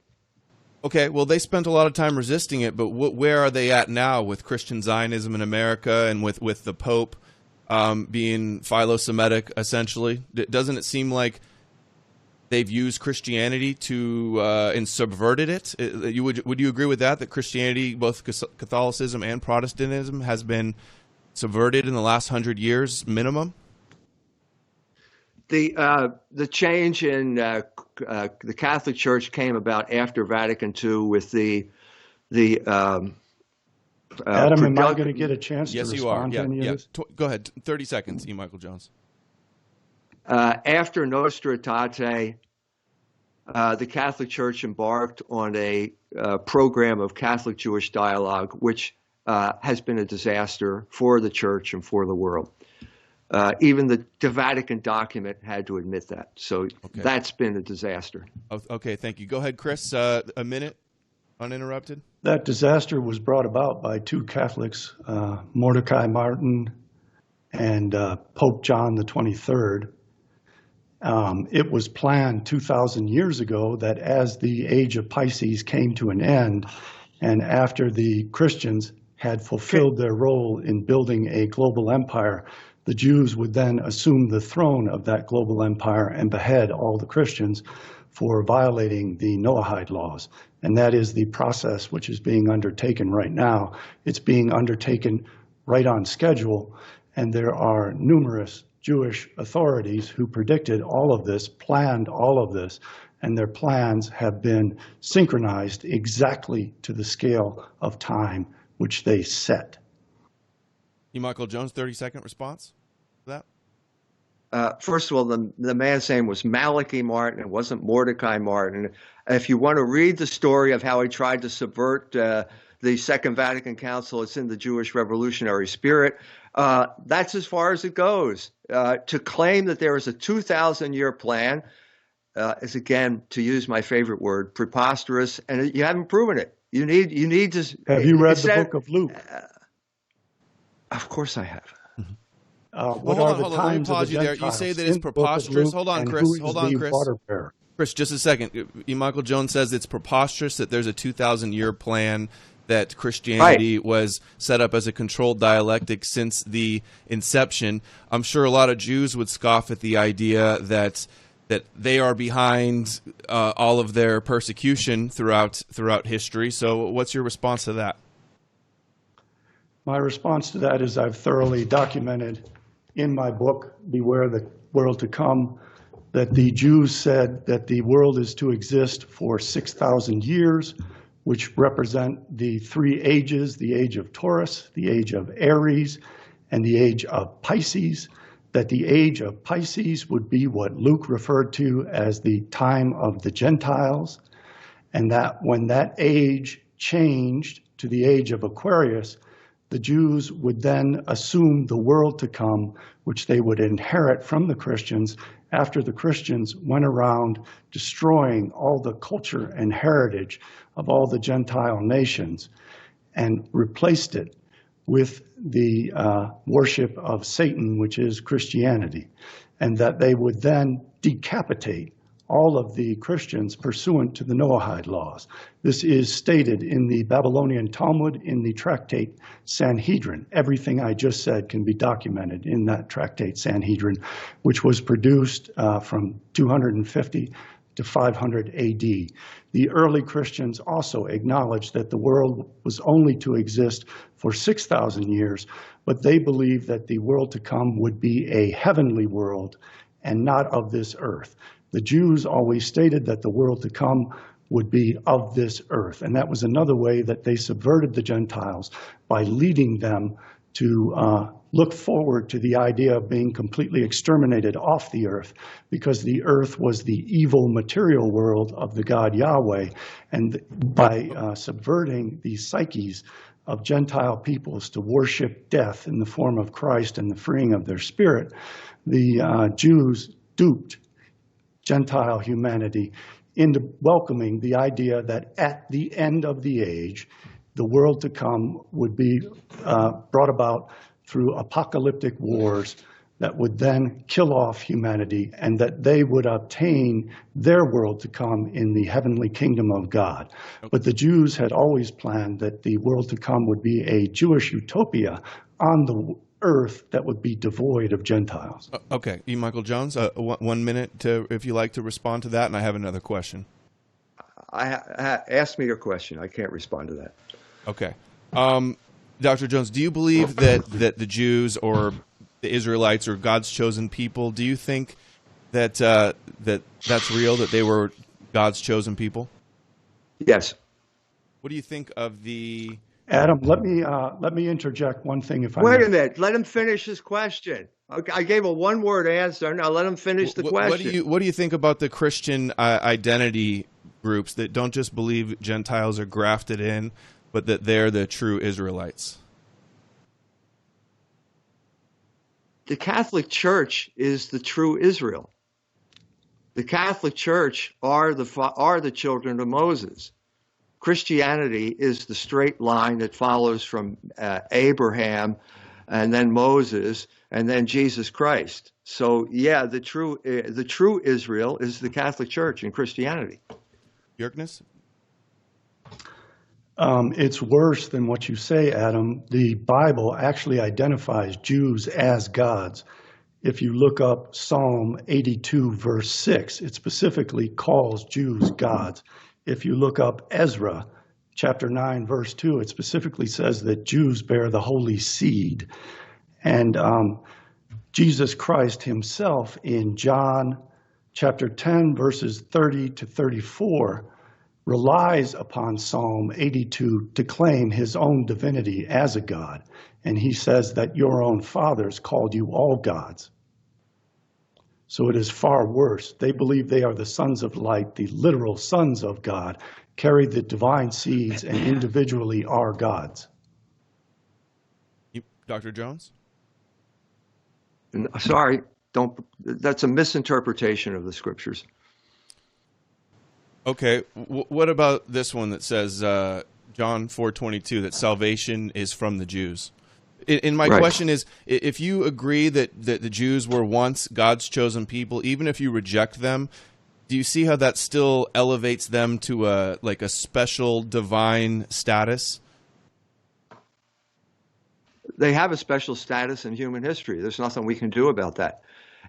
Okay, well, they spent a lot of time resisting it, but where are they at now with Christian Zionism in America and with the Pope being philo-Semitic, essentially? Doesn't it seem like they've used Christianity to and subverted it? Would you agree with that Christianity, both Catholicism and Protestantism, has been subverted in the last 100 years minimum? The change in the Catholic Church came about after Vatican II with the Adam, am I going to get a chance to respond to any of this? Go ahead. 30 seconds, E. Michael Jones. After Nostra Aetate, the Catholic Church embarked on a program of Catholic Jewish dialogue, which has been a disaster for the church and for the world. Even the Vatican document had to admit that. So That's been a disaster. Okay, thank you. Go ahead, Chris. A minute, uninterrupted. That disaster was brought about by two Catholics, Mordecai Martin and Pope John the 23rd. It was planned 2,000 years ago that as the age of Pisces came to an end, and after the Christians had fulfilled their role in building a global empire, the Jews would then assume the throne of that global empire and behead all the Christians for violating the Noahide laws. And that is the process which is being undertaken right now. It's being undertaken right on schedule, and there are numerous Jewish authorities who predicted all of this, planned all of this, and their plans have been synchronized exactly to the scale of time which they set. E. Michael Jones, 30-second response to that? First of all, the man's name was Malachi Martin. It wasn't Mordecai Martin. If you want to read the story of how he tried to subvert the Second Vatican Council, it's in the Jewish Revolutionary Spirit. That's as far as it goes. To claim that there is a 2,000-year plan is, again, to use my favorite word, preposterous, and you haven't proven it. You need to. Have you read the book of Luke? Of course I have. What hold are on, the hold on. Let me times of pause the you there. You Gentiles say that in it's the book of preposterous. Luke, Hold on, and Chris. who is Hold on, the Chris. water bearer? Chris, just a second. E. Michael Jones says it's preposterous that there's a 2,000-year plan, that Christianity was set up as a controlled dialectic since the inception. I'm sure a lot of Jews would scoff at the idea that they are behind all of their persecution throughout history. So what's your response to that? My response to that is I've thoroughly documented in my book, Beware the World to Come, that the Jews said that the world is to exist for 6,000 years, which represent the three ages, the age of Taurus, the age of Aries, and the age of Pisces, that the age of Pisces would be what Luke referred to as the time of the Gentiles, and that when that age changed to the age of Aquarius, the Jews would then assume the world to come, which they would inherit from the Christians after the Christians went around destroying all the culture and heritage of all the Gentile nations and replaced it with the worship of Satan, which is Christianity, and that they would then decapitate all of the Christians pursuant to the Noahide laws. This is stated in the Babylonian Talmud, in the tractate Sanhedrin. Everything I just said can be documented in that tractate Sanhedrin, which was produced from 250 to 500 AD. The early Christians also acknowledged that the world was only to exist for 6,000 years, but they believed that the world to come would be a heavenly world and not of this earth. The Jews always stated that the world to come would be of this earth, and that was another way that they subverted the Gentiles by leading them to look forward to the idea of being completely exterminated off the earth, because the earth was the evil material world of the God Yahweh, and by subverting the psyches of Gentile peoples to worship death in the form of Christ and the freeing of their spirit, the Jews duped Gentile humanity into welcoming the idea that at the end of the age, the world to come would be brought about through apocalyptic wars that would then kill off humanity, and that they would obtain their world to come in the heavenly kingdom of God. But the Jews had always planned that the world to come would be a Jewish utopia on the earth that would be devoid of Gentiles. Okay, E. Michael Jones, 1 minute if you like to respond to that, and I have another question. Ask me your question. I can't respond to that. Okay. Dr. Jones, do you believe that the Jews or the Israelites or God's chosen people, do you think that that's real, that they were God's chosen people? Yes. What do you think of the... Adam, let me interject one thing if I Wait may. a minute. Let him finish his question. Okay, I gave a one-word answer. Now let him finish the question. What do you think about the Christian identity groups that don't just believe Gentiles are grafted in, but that they're the true Israelites? The Catholic Church is the true Israel. The Catholic Church are the children of Moses. Christianity is the straight line that follows from Abraham and then Moses and then Jesus Christ. So yeah, the true Israel is the Catholic Church and Christianity. Bjerknes? It's worse than what you say, Adam. The Bible actually identifies Jews as gods. If you look up Psalm 82, verse 6, it specifically calls Jews gods. If you look up Ezra, chapter 9, verse 2, it specifically says that Jews bear the holy seed. And Jesus Christ himself in John chapter 10, verses 30 to 34, relies upon Psalm 82 to claim his own divinity as a God. And he says that your own fathers called you all gods. So it is far worse. They believe they are the sons of light, the literal sons of God, carry the divine seeds, and individually are gods. Dr. Jones? Sorry, that's a misinterpretation of the scriptures. Okay, what about this one that says John 4:22 that salvation is from the Jews? And my question is, if you agree that the Jews were once God's chosen people, even if you reject them, do you see how that still elevates them to a special divine status? They have a special status in human history. There's nothing we can do about that.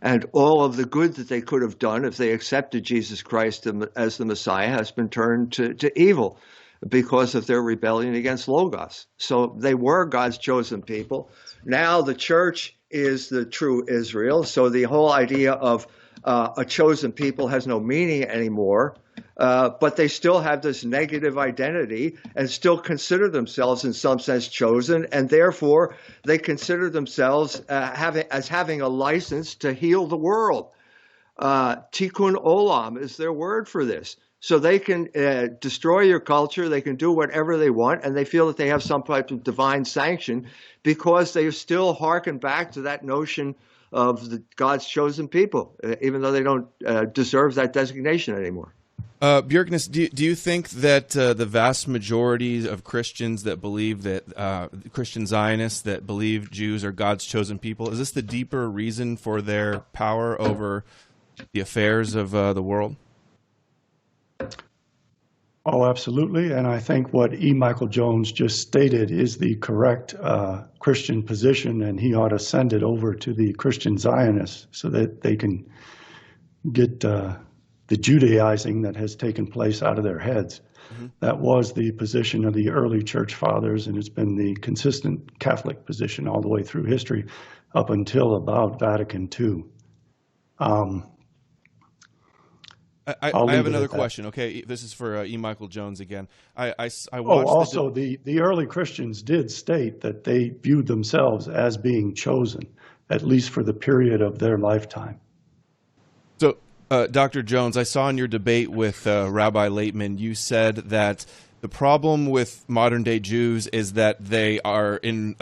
And all of the good that they could have done if they accepted Jesus Christ as the Messiah has been turned to evil because of their rebellion against Logos. So they were God's chosen people. Now the church is the true Israel. So the whole idea of a chosen people has no meaning anymore. But they still have this negative identity and still consider themselves in some sense chosen, and therefore they consider themselves having a license to heal the world. Tikkun olam is their word for this. So they can destroy your culture, they can do whatever they want, and they feel that they have some type of divine sanction because they still hearken back to that notion of God's chosen people, even though they don't deserve that designation anymore. Bjerknes, do you think that the vast majority of Christians that believe that Christian Zionists that believe Jews are God's chosen people, is this the deeper reason for their power over the affairs of the world? Oh, absolutely. And I think what E. Michael Jones just stated is the correct Christian position, and he ought to send it over to the Christian Zionists so that they can get the Judaizing that has taken place out of their heads. Mm-hmm. That was the position of the early church fathers, and it's been the consistent Catholic position all the way through history up until about Vatican II. I have another question. Okay, this is for E. Michael Jones again. I watched also the early Christians did state that they viewed themselves as being chosen, at least for the period of their lifetime. So, Dr. Jones, I saw in your debate with Rabbi Laitman, you said that the problem with modern-day Jews is that they are in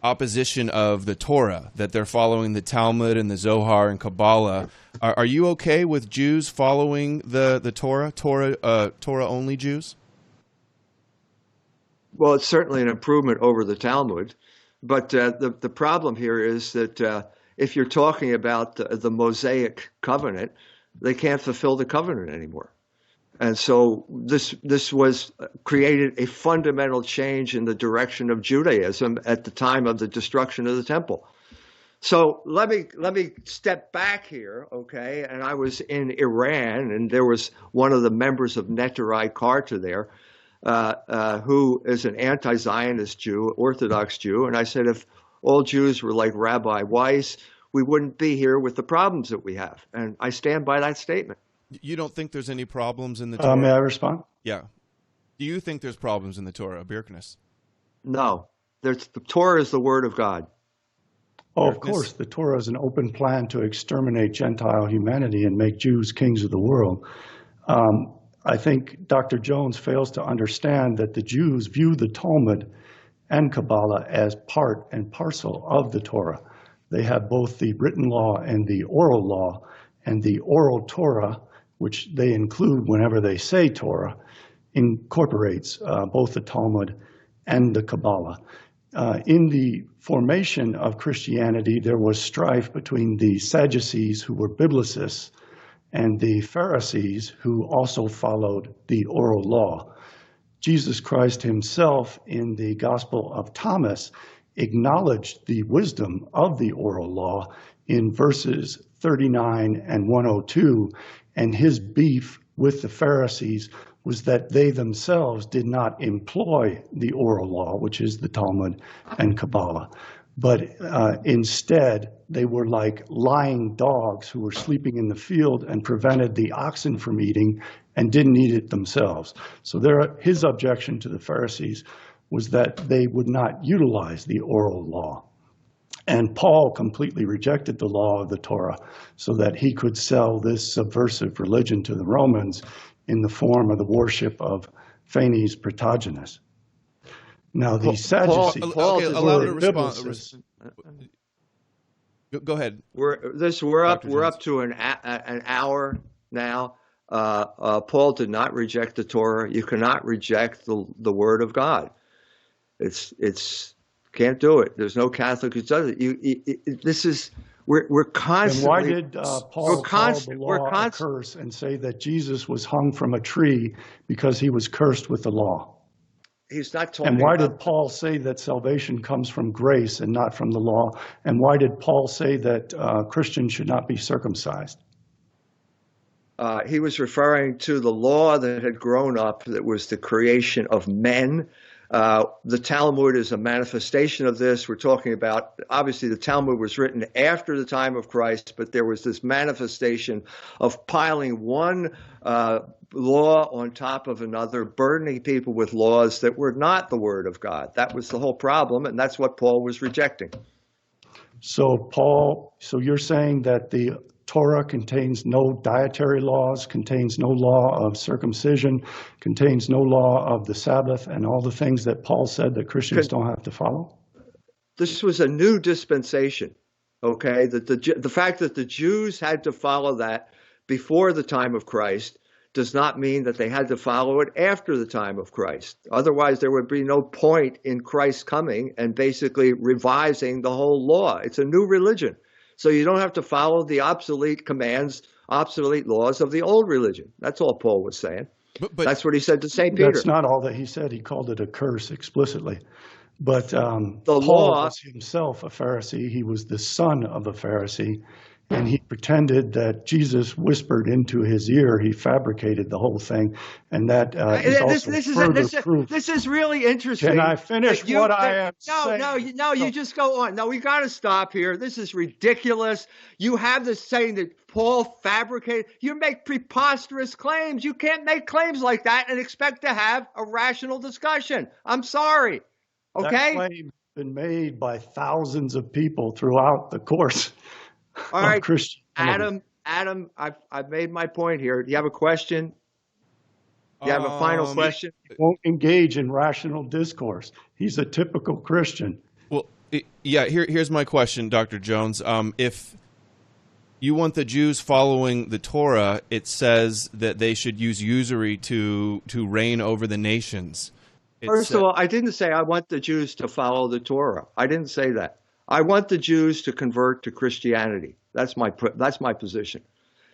opposition of the Torah, that they're following the Talmud and the Zohar and Kabbalah. Are you okay with Jews following the Torah, Torah-only Jews? Well, it's certainly an improvement over the Talmud, but the problem here is that if you're talking about the Mosaic covenant, they can't fulfill the covenant anymore. And so this was created a fundamental change in the direction of Judaism at the time of the destruction of the temple. So let me step back here, okay? And I was in Iran, and there was one of the members of Neturei Karta there, who is an anti-Zionist Jew, Orthodox Jew. And I said, if all Jews were like Rabbi Weiss, we wouldn't be here with the problems that we have. And I stand by that statement. You don't think there's any problems in the Torah? May I respond? Yeah. Do you think there's problems in the Torah, Bjerknes? No. The Torah is the word of God. Oh, of course. The Torah is an open plan to exterminate Gentile humanity and make Jews kings of the world. I think Dr. Jones fails to understand that the Jews view the Talmud and Kabbalah as part and parcel of the Torah. They have both the written law and the oral law, and the oral Torah, which they include whenever they say Torah, incorporates both the Talmud and the Kabbalah. In the formation of Christianity, there was strife between the Sadducees, who were biblicists, and the Pharisees, who also followed the oral law. Jesus Christ himself, in the Gospel of Thomas, acknowledged the wisdom of the oral law in verses 39 and 102, and his beef with the Pharisees was that they themselves did not employ the oral law, which is the Talmud and Kabbalah, but instead they were like lying dogs who were sleeping in the field and prevented the oxen from eating and didn't eat it themselves. So his objection to the Pharisees was that they would not utilize the oral law. And Paul completely rejected the law of the Torah so that he could sell this subversive religion to the Romans in the form of the worship of Phanes Protogenes. Now, the Sadducees okay, allow me to were respond. biblicists. Go ahead. We're up Dr. Jones. to an hour now. Paul did not reject the Torah. You cannot reject the Word of God. It's can't do it. There's no Catholic who does it. We're constantly. And why did Paul call the law a curse and say that Jesus was hung from a tree because he was cursed with the law? He's not talking. And why about, did Paul say that salvation comes from grace and not from the law? And why did Paul say that Christians should not be circumcised? He was referring to the law that had grown up, that was the creation of men. The Talmud is a manifestation of this. We're talking about, obviously, the Talmud was written after the time of Christ, but there was this manifestation of piling one law on top of another, burdening people with laws that were not the Word of God. That was the whole problem, and that's what Paul was rejecting. So you're saying that the Torah contains no dietary laws, contains no law of circumcision, contains no law of the Sabbath, and all the things that Paul said that Christians don't have to follow? This was a new dispensation, okay? The fact that the Jews had to follow that before the time of Christ does not mean that they had to follow it after the time of Christ. Otherwise, there would be no point in Christ coming and basically revising the whole law. It's a new religion. So you don't have to follow the obsolete commands, obsolete laws of the old religion. That's all Paul was saying. But that's what he said to St. Peter. That's not all that he said. He called it a curse explicitly. But Paul was himself a Pharisee. He was the son of a Pharisee. And he pretended that Jesus whispered into his ear. He fabricated the whole thing. And that this is really interesting. Can I finish what I am saying? No, you just go on. No, we got to stop here. This is ridiculous. You have this saying that Paul fabricated. You make preposterous claims. You can't make claims like that and expect to have a rational discussion. I'm sorry. Okay? That claim has been made by thousands of people throughout the course. All right, Adam, I've made my point here. Do you have a question? Do you have a final question? He won't engage in rational discourse. He's a typical Christian. Well, here's my question, Dr. Jones. If you want the Jews following the Torah, it says that they should use usury to reign over the nations. First of all, I didn't say I want the Jews to follow the Torah. I didn't say that. I want the Jews to convert to Christianity. That's my position.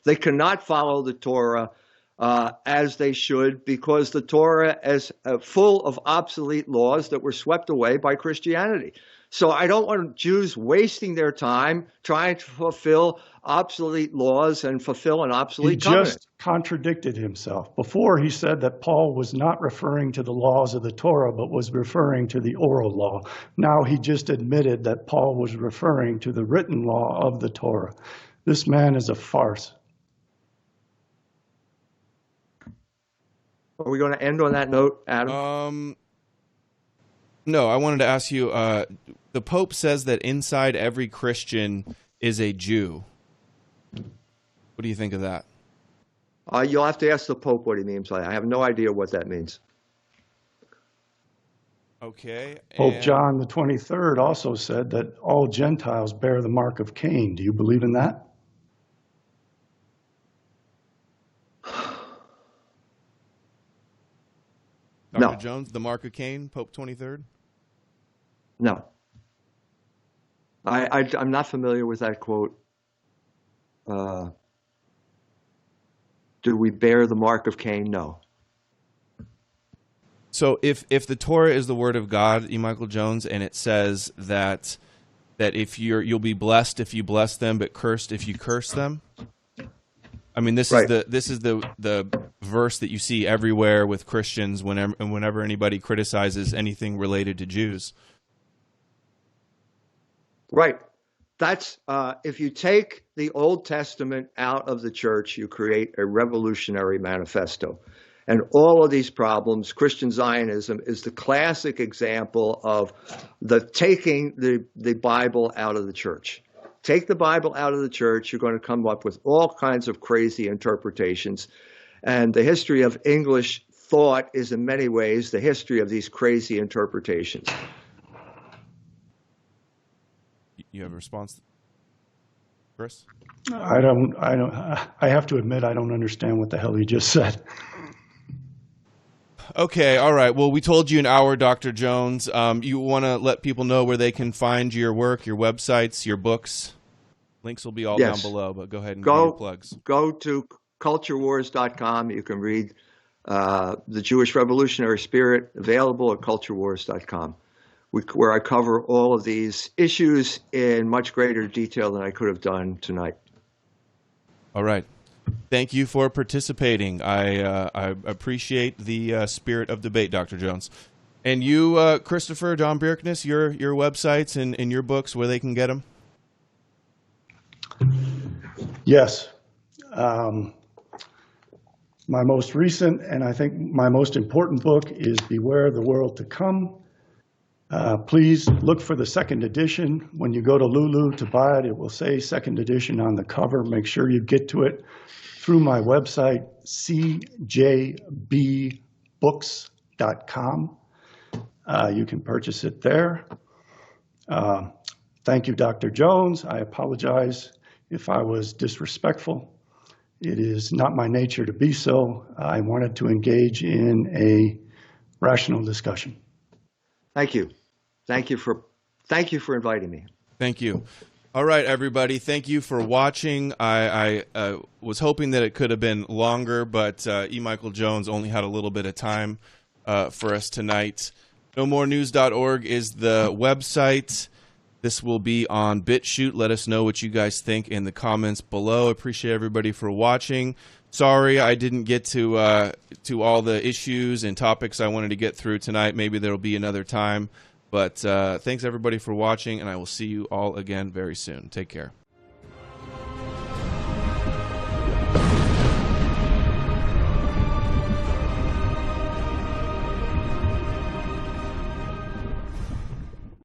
They cannot follow the Torah as they should, because the Torah is full of obsolete laws that were swept away by Christianity. So I don't want Jews wasting their time trying to fulfill obsolete laws and fulfill an obsolete covenant. He just contradicted himself. Before he said that Paul was not referring to the laws of the Torah, but was referring to the oral law. Now he just admitted that Paul was referring to the written law of the Torah. This man is a farce. Are we going to end on that note, Adam? No, I wanted to ask you, the Pope says that inside every Christian is a Jew. What do you think of that? You'll have to ask the Pope what he means by that. I have no idea what that means. Okay. Pope John the 23rd also said that all Gentiles bear the mark of Cain. Do you believe in that? Dr. Jones, the mark of Cain, Pope 23rd? No. I'm not familiar with that quote. Do we bear the mark of Cain? No. So if the Torah is the word of God, E. Michael Jones, and it says that if you'll be blessed if you bless them, but cursed if you curse them. I mean, this is the verse that you see everywhere with Christians whenever anybody criticizes anything related to Jews. Right. That's if you take the Old Testament out of the church, you create a revolutionary manifesto. And all of these problems, Christian Zionism is the classic example of taking the Bible out of the church. Take the Bible out of the church, you're going to come up with all kinds of crazy interpretations. And the history of English thought is in many ways the history of these crazy interpretations. You have a response, Chris? I have to admit, I don't understand what the hell he just said. Okay, all right. Well, we told you an hour, Dr. Jones. You want to let people know where they can find your work, your websites, your books? Links will be all down below, but go ahead and give your plugs. Go to culturewars.com. You can read The Jewish Revolutionary Spirit, available at culturewars.com, where I cover all of these issues in much greater detail than I could have done tonight. All right. Thank you for participating. I appreciate the spirit of debate, Dr. Jones. And you, Christopher, Jon Bjerknes, your websites and your books, where they can get them? Yes. My most recent, and I think my most important book is Beware the World to Come. Please look for the second edition. When you go to Lulu to buy it, it will say second edition on the cover. Make sure you get to it through my website, cjbbooks.com. You can purchase it there. Thank you, Dr. Jones. I apologize if I was disrespectful. It is not my nature to be so. I wanted to engage in a rational discussion. Thank you. Thank you for inviting me. Thank you. All right, everybody. Thank you for watching. I was hoping that it could have been longer, but E. Michael Jones only had a little bit of time for us tonight. NoMoreNews.org is the website. This will be on BitChute. Let us know what you guys think in the comments below. Appreciate everybody for watching. Sorry I didn't get to all the issues and topics I wanted to get through tonight. Maybe there will be another time. But thanks, everybody, for watching, and I will see you all again very soon. Take care.